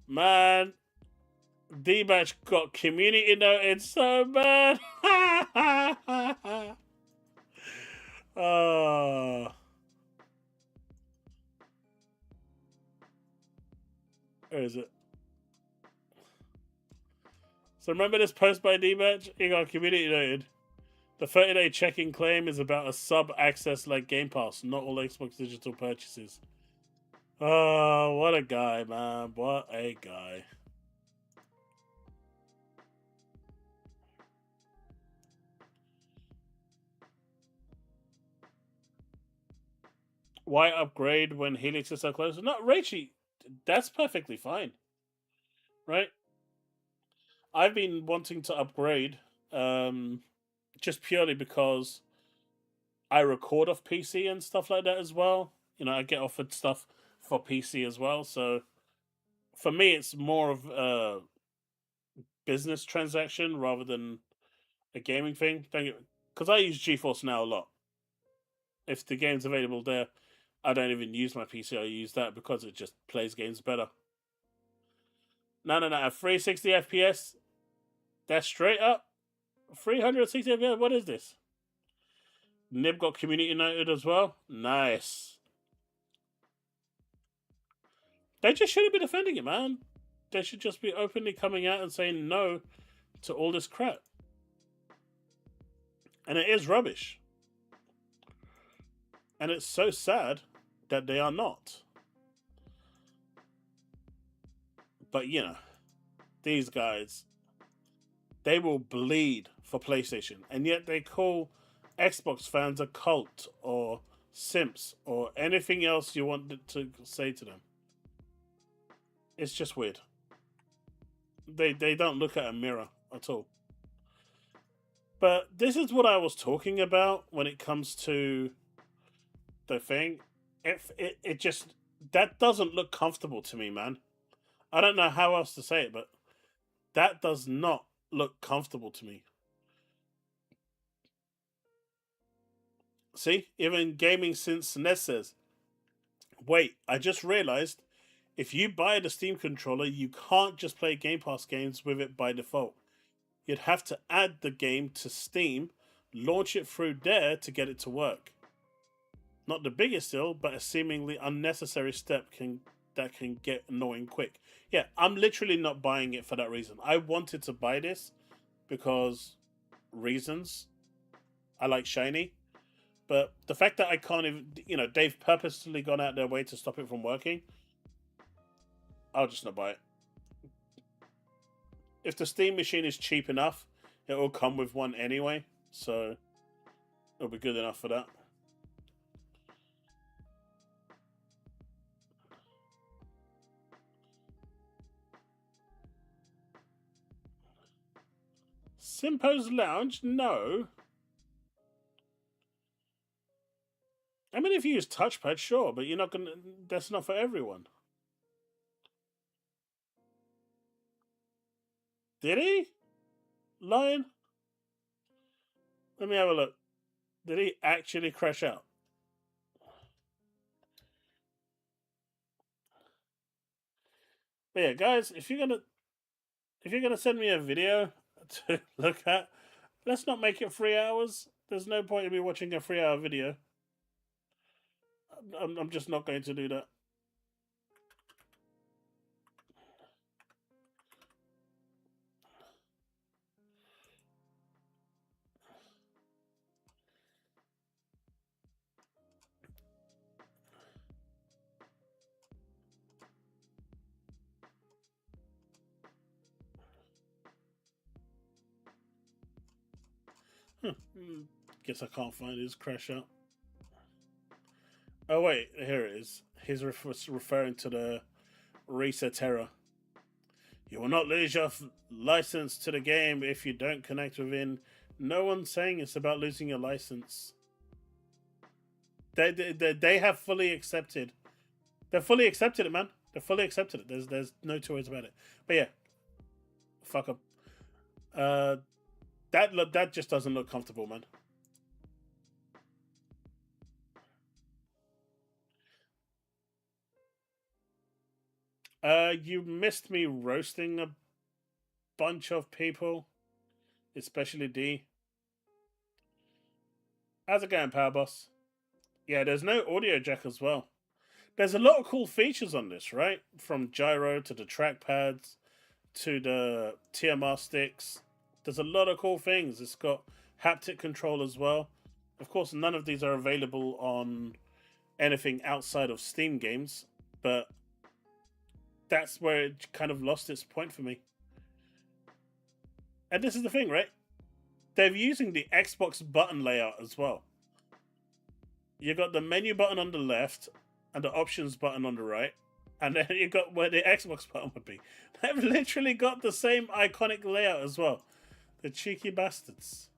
Man, D-Batch got community noted so bad. Oh. Where is it? So remember this post by D-Batch? He got community noted. The 30-day check-in claim is about a sub-access like Game Pass, not all Xbox digital purchases. Oh, what a guy, man. What a guy. Why upgrade when Helix is so close? Not Rachie. That's perfectly fine. Right? I've been wanting to upgrade just purely because I record off PC and stuff like that as well. You know, I get offered stuff for PC as well. So for me, it's more of a business transaction rather than a gaming thing. Because I use GeForce Now a lot. If the game's available there, I don't even use my PC. I use that because it just plays games better. No. At 360 FPS, that's straight up 360 FPS. What is this? Nib got community noted as well. Nice. They just shouldn't be defending it, man. They should just be openly coming out and saying no to all this crap. And it is rubbish. And it's so sad that they are not. But, you know, these guys, they will bleed for PlayStation. And yet they call Xbox fans a cult or simps or anything else you want to say to them. It's just weird. They don't look at a mirror at all. But this is what I was talking about when it comes to the thing. It just, that doesn't look comfortable to me, man. I don't know how else to say it, but that does not look comfortable to me. See, even Gaming Since Ness says, wait, I just realized if you buy the Steam controller, you can't just play Game Pass games with it by default. You'd have to add the game to Steam, launch it through there to get it to work. Not the biggest deal, but a seemingly unnecessary step that can get annoying quick. Yeah, I'm literally not buying it for that reason. I wanted to buy this because reasons. I like shiny. But the fact that I can't even, you know, they've purposely gone out their way to stop it from working, I'll just not buy it. If the Steam machine is cheap enough, it will come with one anyway, so it'll be good enough for that. Simpo's Lounge? No. I mean, if you use touchpad, sure, but you're not gonna. That's not for everyone. Did he? Lion? Let me have a look. Did he actually crash out? But yeah, guys, if you're gonna send me a video to look at, let's not make it 3 hours. There's no point in me watching a 3-hour video. I'm just not going to do that. Guess I can't find his crash out. Oh wait, here it is. He's referring to the reset error. You will not lose your license to the game if you don't connect within. No one's saying it's about losing your license. They have fully accepted. They're fully accepted it, man. They're fully accepted it. There's no two ways about it. But yeah, fuck up. That just doesn't look comfortable, man. You missed me roasting a bunch of people, especially D. How's it going, Power Boss? Yeah, there's no audio jack as well. There's a lot of cool features on this, right? From gyro to the trackpads to the TMR sticks. There's a lot of cool things. It's got haptic control as well. Of course, none of these are available on anything outside of Steam games, but that's where it kind of lost its point for me. And this is the thing, right? They're using the Xbox button layout as well. You got the menu button on the left and the options button on the right, and then you got where the Xbox button would be. They've literally got the same iconic layout as well. The cheeky bastards.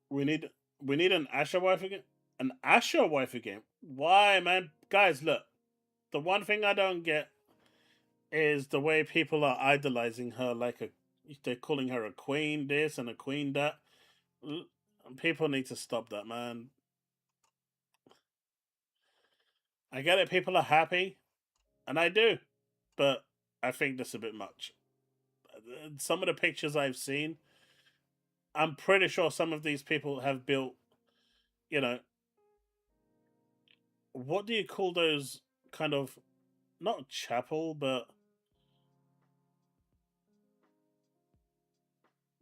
We need an Asher waifu game. An Asher waifu game. Why, man? Guys, look. The one thing I don't get is the way people are idolizing her like a. They're calling her a queen this and a queen that. People need to stop that, man. I get it. People are happy, and I do, but I think that's a bit much. Some of the pictures I've seen, I'm pretty sure some of these people have built, you know, what do you call those kind of, not chapel, but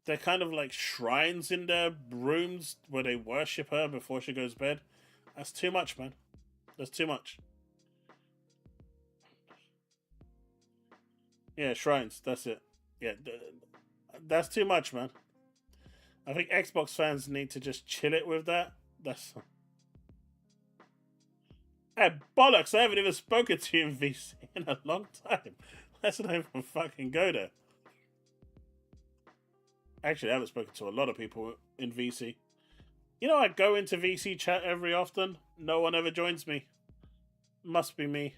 they're kind of like shrines in their rooms where they worship her before she goes to bed. That's too much, man. That's too much. Yeah, shrines. That's it. Yeah, that's too much, man. I think Xbox fans need to just chill it with that. That's. Hey, bollocks! I haven't even spoken to you in VC in a long time. Let's not even fucking go there. Actually, I haven't spoken to a lot of people in VC. You know, I go into VC chat every often. No one ever joins me. Must be me.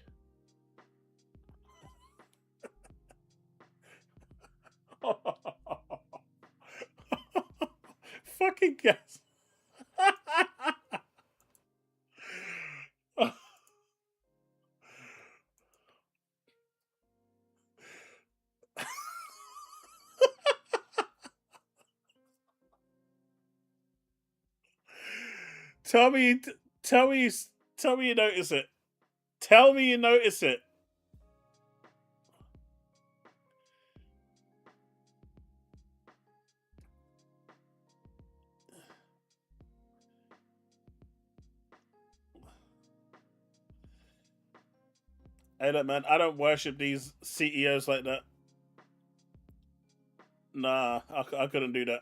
Fucking guess. Tell me, tell me, tell me you notice it. Tell me you notice it. Hey, look, man, I don't worship these CEOs like that. Nah, I couldn't do that.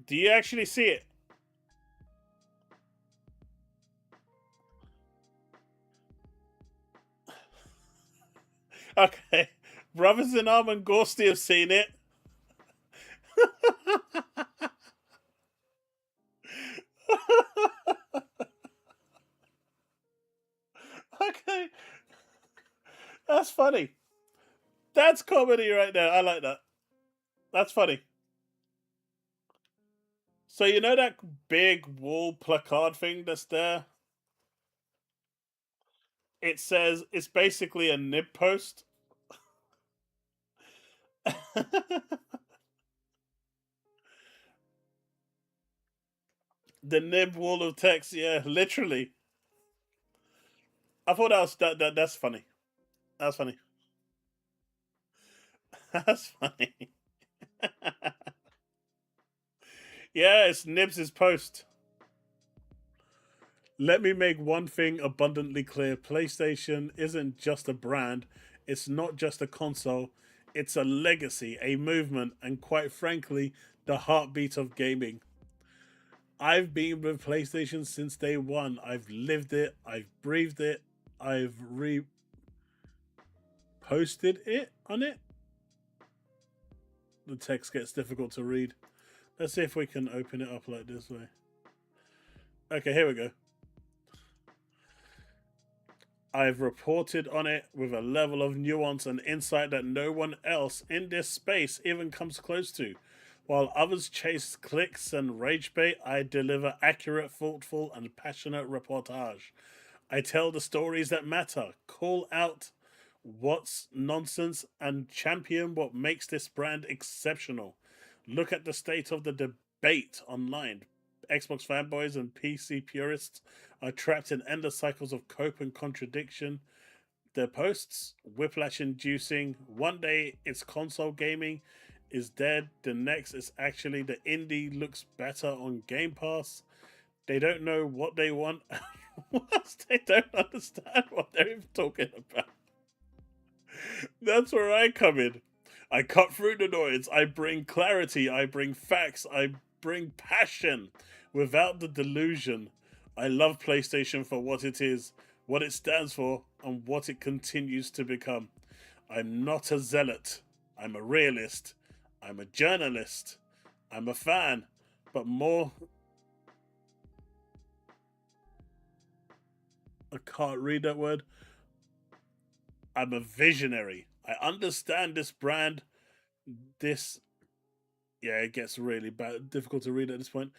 Do you actually see it? Okay. Brothers in Arm and Ghosty have seen it. Okay. That's funny. That's comedy right there. I like that. That's funny. So you know that big wall placard thing that's there? It says it's basically a nib post. The nib wall of text, yeah, literally. I thought that's funny. That's funny. That's funny. Yeah, it's Nibs' post. Let me make one thing abundantly clear. PlayStation isn't just a brand. It's not just a console. It's a legacy, a movement, and quite frankly, the heartbeat of gaming. I've been with PlayStation since day one. I've lived it. I've breathed it. I've reposted it on it. The text gets difficult to read. Let's see if we can open it up like this way. Okay, here we go. I've reported on it with a level of nuance and insight that no one else in this space even comes close to. While others chase clicks and rage bait, I deliver accurate, thoughtful, and passionate reportage. I tell the stories that matter, call out what's nonsense, and champion what makes this brand exceptional. Look at the state of the debate online. Xbox fanboys and PC purists are trapped in endless cycles of cope and contradiction. Their posts, whiplash inducing. One day it's console gaming is dead, the next is actually the indie looks better on Game Pass. They don't know what they want. They don't understand what they're even talking about. That's where I come in. I cut through the noise. I bring clarity. I bring facts. I bring passion without the delusion. I love PlayStation for what it is, what it stands for, and what it continues to become. I'm not a zealot. I'm a realist. I'm a journalist. I'm a fan. But more... I can't read that word. I'm a visionary. I understand this brand. This... Yeah, it gets really bad, difficult to read at this point.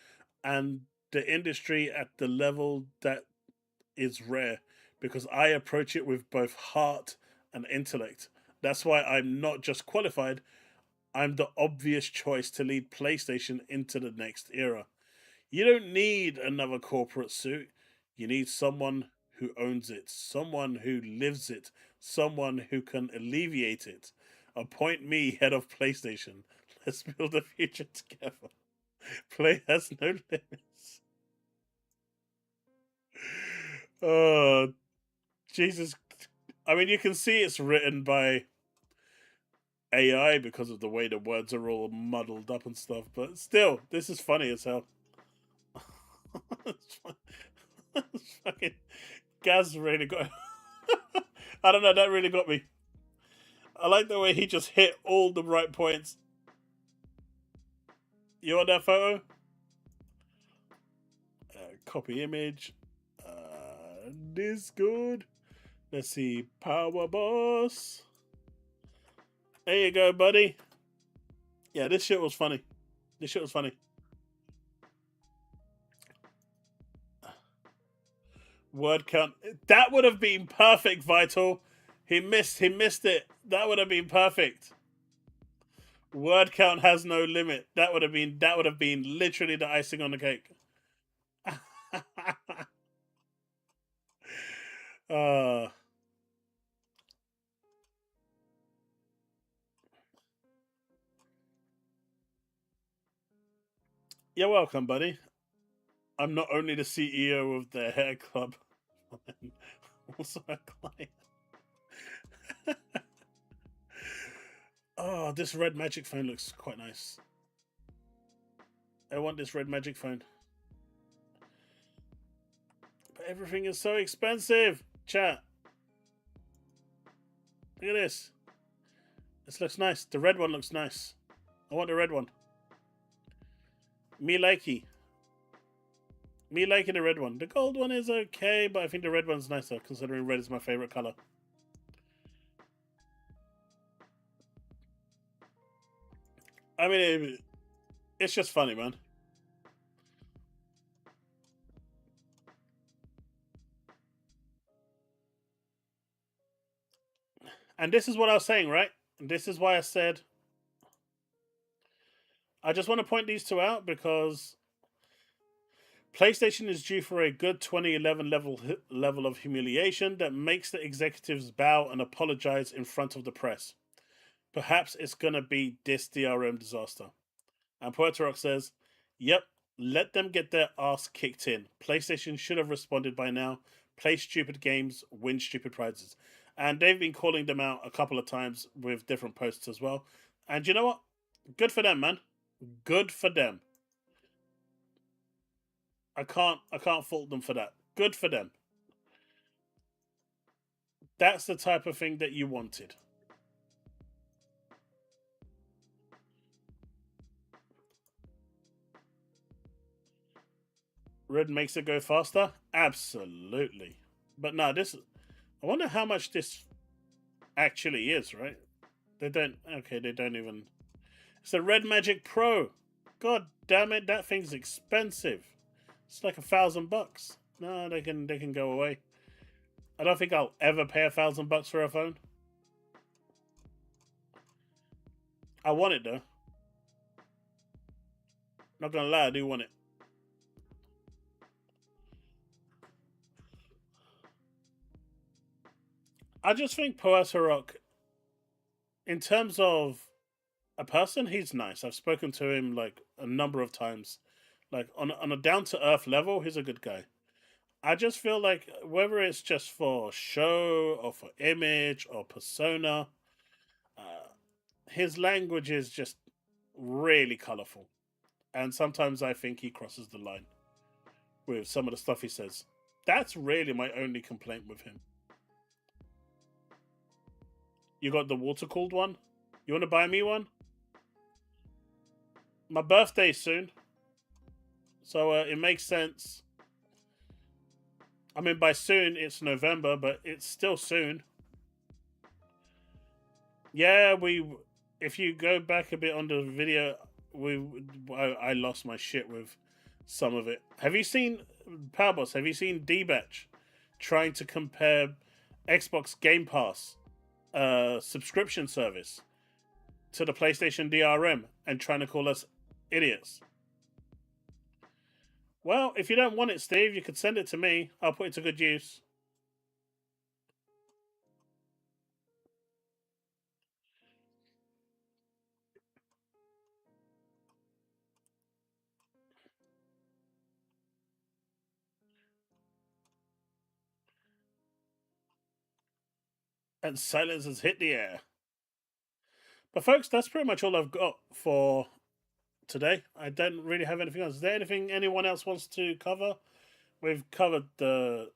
And the industry at the level that is rare, because I approach it with both heart and intellect. That's why I'm not just qualified, I'm the obvious choice to lead PlayStation into the next era. You don't need another corporate suit. You need someone who owns it, someone who lives it, someone who can alleviate it. Appoint me head of PlayStation. Let's build a future together. Play has no limits. Oh, Jesus. I mean, you can see it's written by AI because of the way the words are all muddled up and stuff, but still, this is funny as hell. It's fucking Gaz really got. I don't know, that really got me. I like the way he just hit all the right points. You want that photo? Copy image. Discord. Let's see. Power Boss. There you go, buddy. Yeah, this shit was funny. This shit was funny. Word count. That would have been perfect, Vital. He missed it. That would have been perfect. Word count has no limit. That would have been literally the icing on the cake. You're welcome, buddy. I'm not only the CEO of the hair club, I'm also a client. Oh, this red magic phone looks quite nice. I want this red magic phone. But everything is so expensive. Chat. Look at this. This looks nice. The red one looks nice. I want the red one. Me likey. Me liking the red one. The gold one is okay, but I think the red one's nicer, considering red is my favorite color. I mean, it's just funny, man. And this is what I was saying, right? This is why I said I just want to point these two out because PlayStation is due for a good 2011 level of humiliation that makes the executives bow and apologize in front of the press. Perhaps it's gonna be this DRM disaster. And Puerto Rock says, "Yep, let them get their ass kicked in. PlayStation should have responded by now. Play stupid games, win stupid prizes." And they've been calling them out a couple of times with different posts as well. And you know what? Good for them, man. Good for them. I can't fault them for that. Good for them. That's the type of thing that you wanted. Red makes it go faster? Absolutely. But no, this... I wonder how much this actually is, right? They don't... Okay, they don't even... It's a Red Magic Pro. God damn it, that thing's expensive. It's like $1,000. No, they can go away. I don't think I'll ever pay $1,000 for a phone. I want it though. Not gonna lie, I do want it. I just think Poatarok, in terms of a person, he's nice. I've spoken to him like a number of times. Like on a down to earth level, he's a good guy. I just feel like whether it's just for show or for image or persona, uh, his language is just really colorful, and sometimes I think he crosses the line with some of the stuff he says. That's really my only complaint with him. You got the water cooled one? You want to buy me one? My birthday's soon, so it makes sense. I mean, by soon it's November, but it's still soon. Yeah, if you go back a bit on the video, I lost my shit with some of it. Have you seen Powerboss? Have you seen D-Batch trying to compare Xbox Game Pass subscription service to the PlayStation DRM and trying to call us idiots? Well, if you don't want it, Steve, you could send it to me. I'll put it to good use. And silence has hit the air. But folks, that's pretty much all I've got for today. I don't really have anything else. Is there anything anyone else wants to cover? We've covered the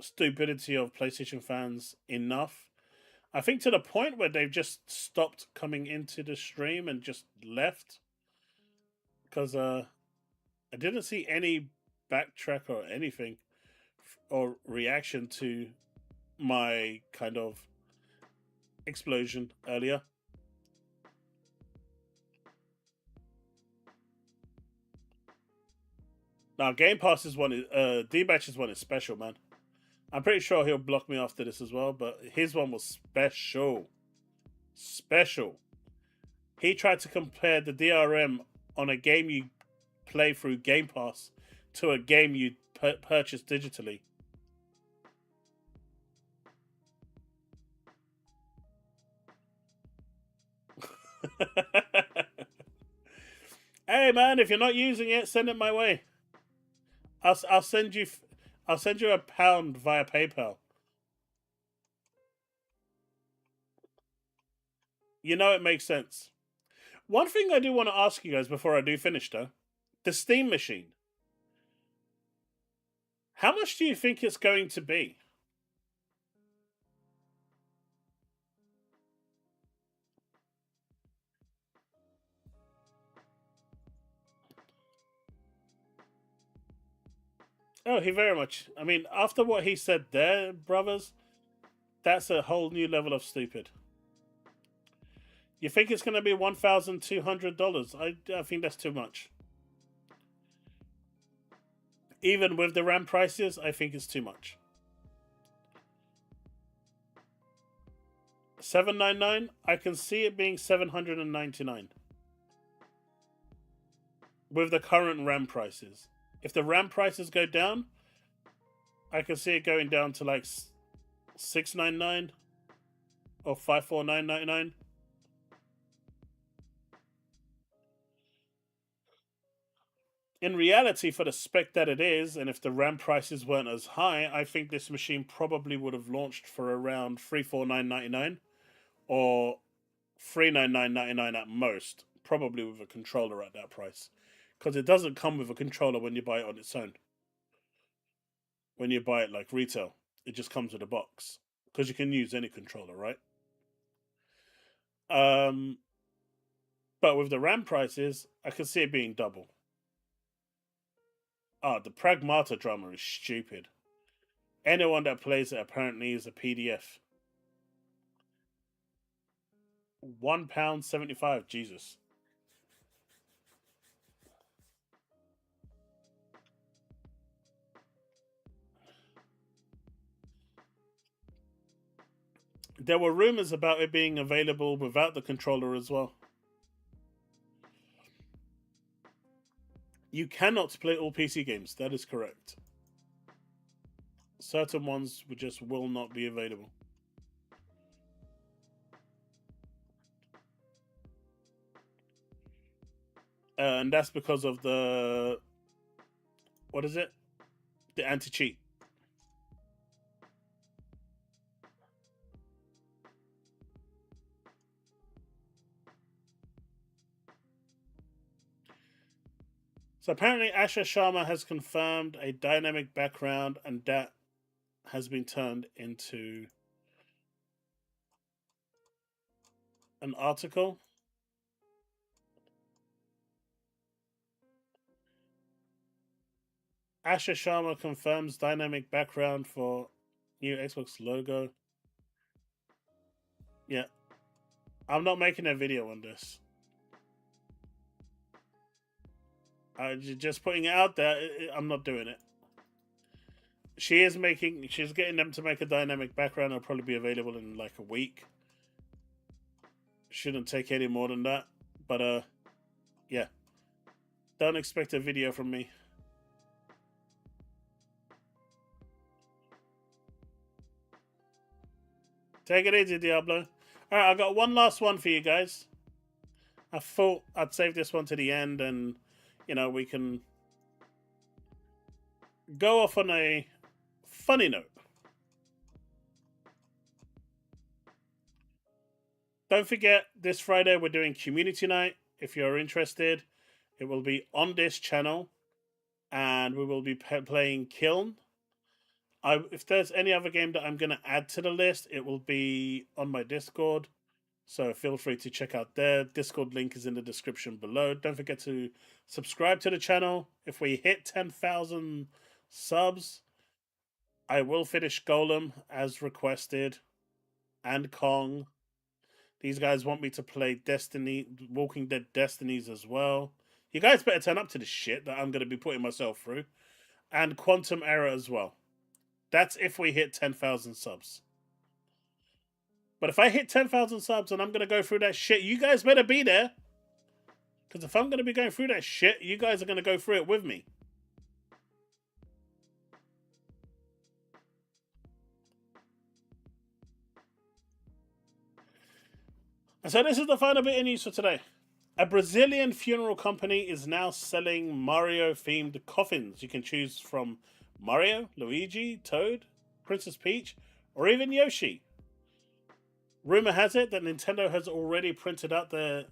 stupidity of PlayStation fans enough. I think to the point where they've just stopped coming into the stream and just left. Because I didn't see any backtrack or anything or reaction to my kind of explosion earlier. Now, Game Pass's one is D-Batch's one is special, man. I'm pretty sure he'll block me after this as well, but his one was special. Special. He tried to compare the DRM on a game you play through Game Pass to a game you purchase digitally. Hey man, if you're not using it, send it my way. I'll send you £1 via PayPal. You know it makes sense. One thing I do want to ask you guys before I do finish though, the Steam machine. How much do you think it's going to be? Oh, he very much. I mean, after what he said there, brothers, that's a whole new level of stupid. You think it's going to be $1,200? I think that's too much. Even with the RAM prices, I think it's too much. $799. I can see it being $799 with the current RAM prices. If the RAM prices go down, I can see it going down to like $699 or $549.99. In reality, for the spec that it is, and if the RAM prices weren't as high, I think this machine probably would have launched for around $349.99 or $399.99 at most, probably with a controller at that price. Because it doesn't come with a controller when you buy it on its own. When you buy it like retail, it just comes with a box. Because you can use any controller, right? But with the RAM prices, I can see it being double. The Pragmata drama is stupid. Anyone that plays it apparently is a PDF. £1.75. Jesus. There were rumors about it being available without the controller as well. You cannot play all PC games. That is correct. Certain ones just will not be available. And that's because of the, what is it? The anti-cheat. So apparently Asha Sharma has confirmed a dynamic background, and that has been turned into an article. Asha Sharma confirms dynamic background for new Xbox logo. Yeah. I'm not making a video on this. Just putting it out there, I'm not doing it. She's getting them to make a dynamic background. It'll probably be available in like a week. Shouldn't take any more than that. But yeah. Don't expect a video from me. Take it easy, Diablo. Alright, I got one last one for you guys. I thought I'd save this one to the end, and we can go off on a funny note. Don't forget, this Friday we're doing community night. If you're interested, it will be on this channel, and we will be playing Kiln. If there's any other game that I'm going to add to the list, it will be on my Discord. So feel free to check out there. Discord link is in the description below. Don't forget to subscribe to the channel. If we hit 10,000 subs, I will finish Golem as requested, and Kong. These guys want me to play Destiny, Walking Dead Destinies as well. You guys better turn up to this shit that I'm going to be putting myself through. And Quantum Error as well. That's if we hit 10,000 subs. But if I hit 10,000 subs and I'm going to go through that shit, you guys better be there. Because if I'm going to be going through that shit, you guys are going to go through it with me. So this is the final bit of news for today. A Brazilian funeral company is now selling Mario-themed coffins. You can choose from Mario, Luigi, Toad, Princess Peach, or even Yoshi. Rumor has it that Nintendo has already printed out their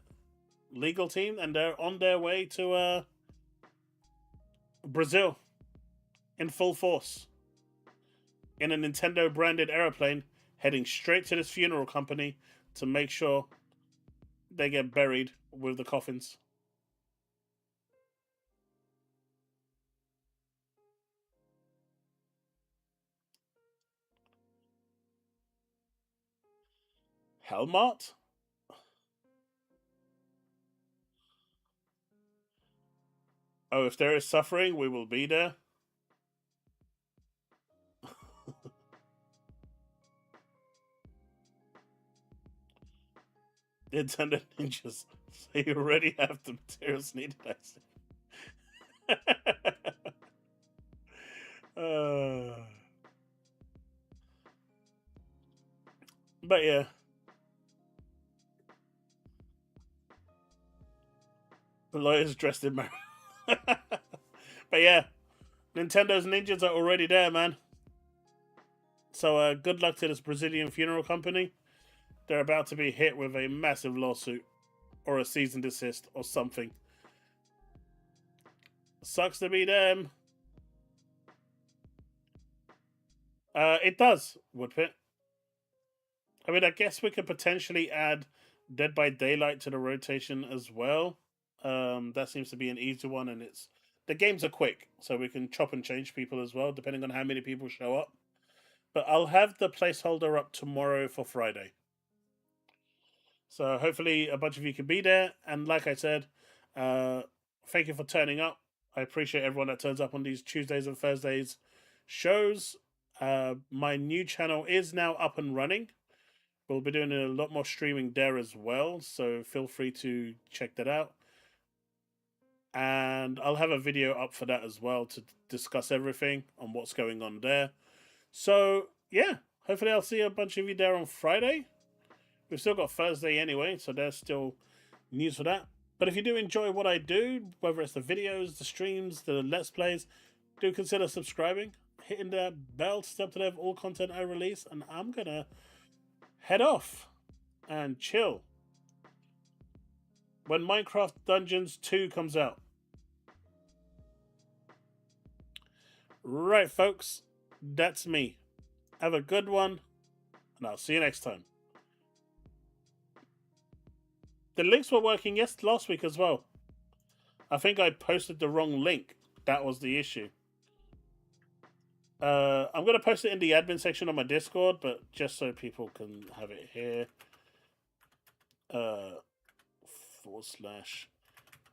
legal team, and they're on their way to Brazil in full force in a Nintendo branded aeroplane, heading straight to this funeral company to make sure they get buried with the coffins. Helmart? Oh, if there is suffering, we will be there. Nintendo Ninjas. So you already have the materials needed, I see. But yeah. The lawyers dressed in Mario. But yeah. Nintendo's ninjas are already there, man. So good luck to this Brazilian funeral company. They're about to be hit with a massive lawsuit or a cease and desist or something. Sucks to be them. It does, Woodpit. I mean, I guess we could potentially add Dead by Daylight to the rotation as well. That seems to be an easy one, and the games are quick, so we can chop and change people as well, depending on how many people show up. But I'll have the placeholder up tomorrow for Friday. So hopefully a bunch of you can be there. And like I said, thank you for turning up. I appreciate everyone that turns up on these Tuesdays and Thursdays shows. My new channel is now up and running. We'll be doing a lot more streaming there as well, so feel free to check that out. And I'll have a video up for that as well to discuss everything on what's going on there. So, yeah, hopefully I'll see a bunch of you there on Friday. We've still got Thursday anyway, so there's still news for that. But if you do enjoy what I do, whether it's the videos, the streams, the Let's Plays, do consider subscribing, hitting the bell to stay up to date with all content I release, and I'm gonna head off and chill when Minecraft Dungeons 2 comes out. Right, folks, that's me. Have a good one, and I'll see you next time. The links were working last week as well. I think I posted the wrong link. That was the issue. I'm going to post it in the admin section on my Discord, but just so people can have it here. /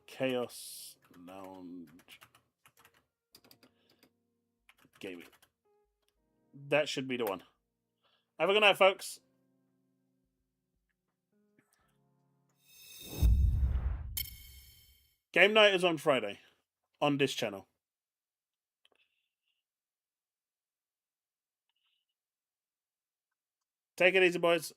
Chaos Lounge Gaming. That should be the one. Have a good night, folks. Game night is on Friday on this channel. Take it easy, boys.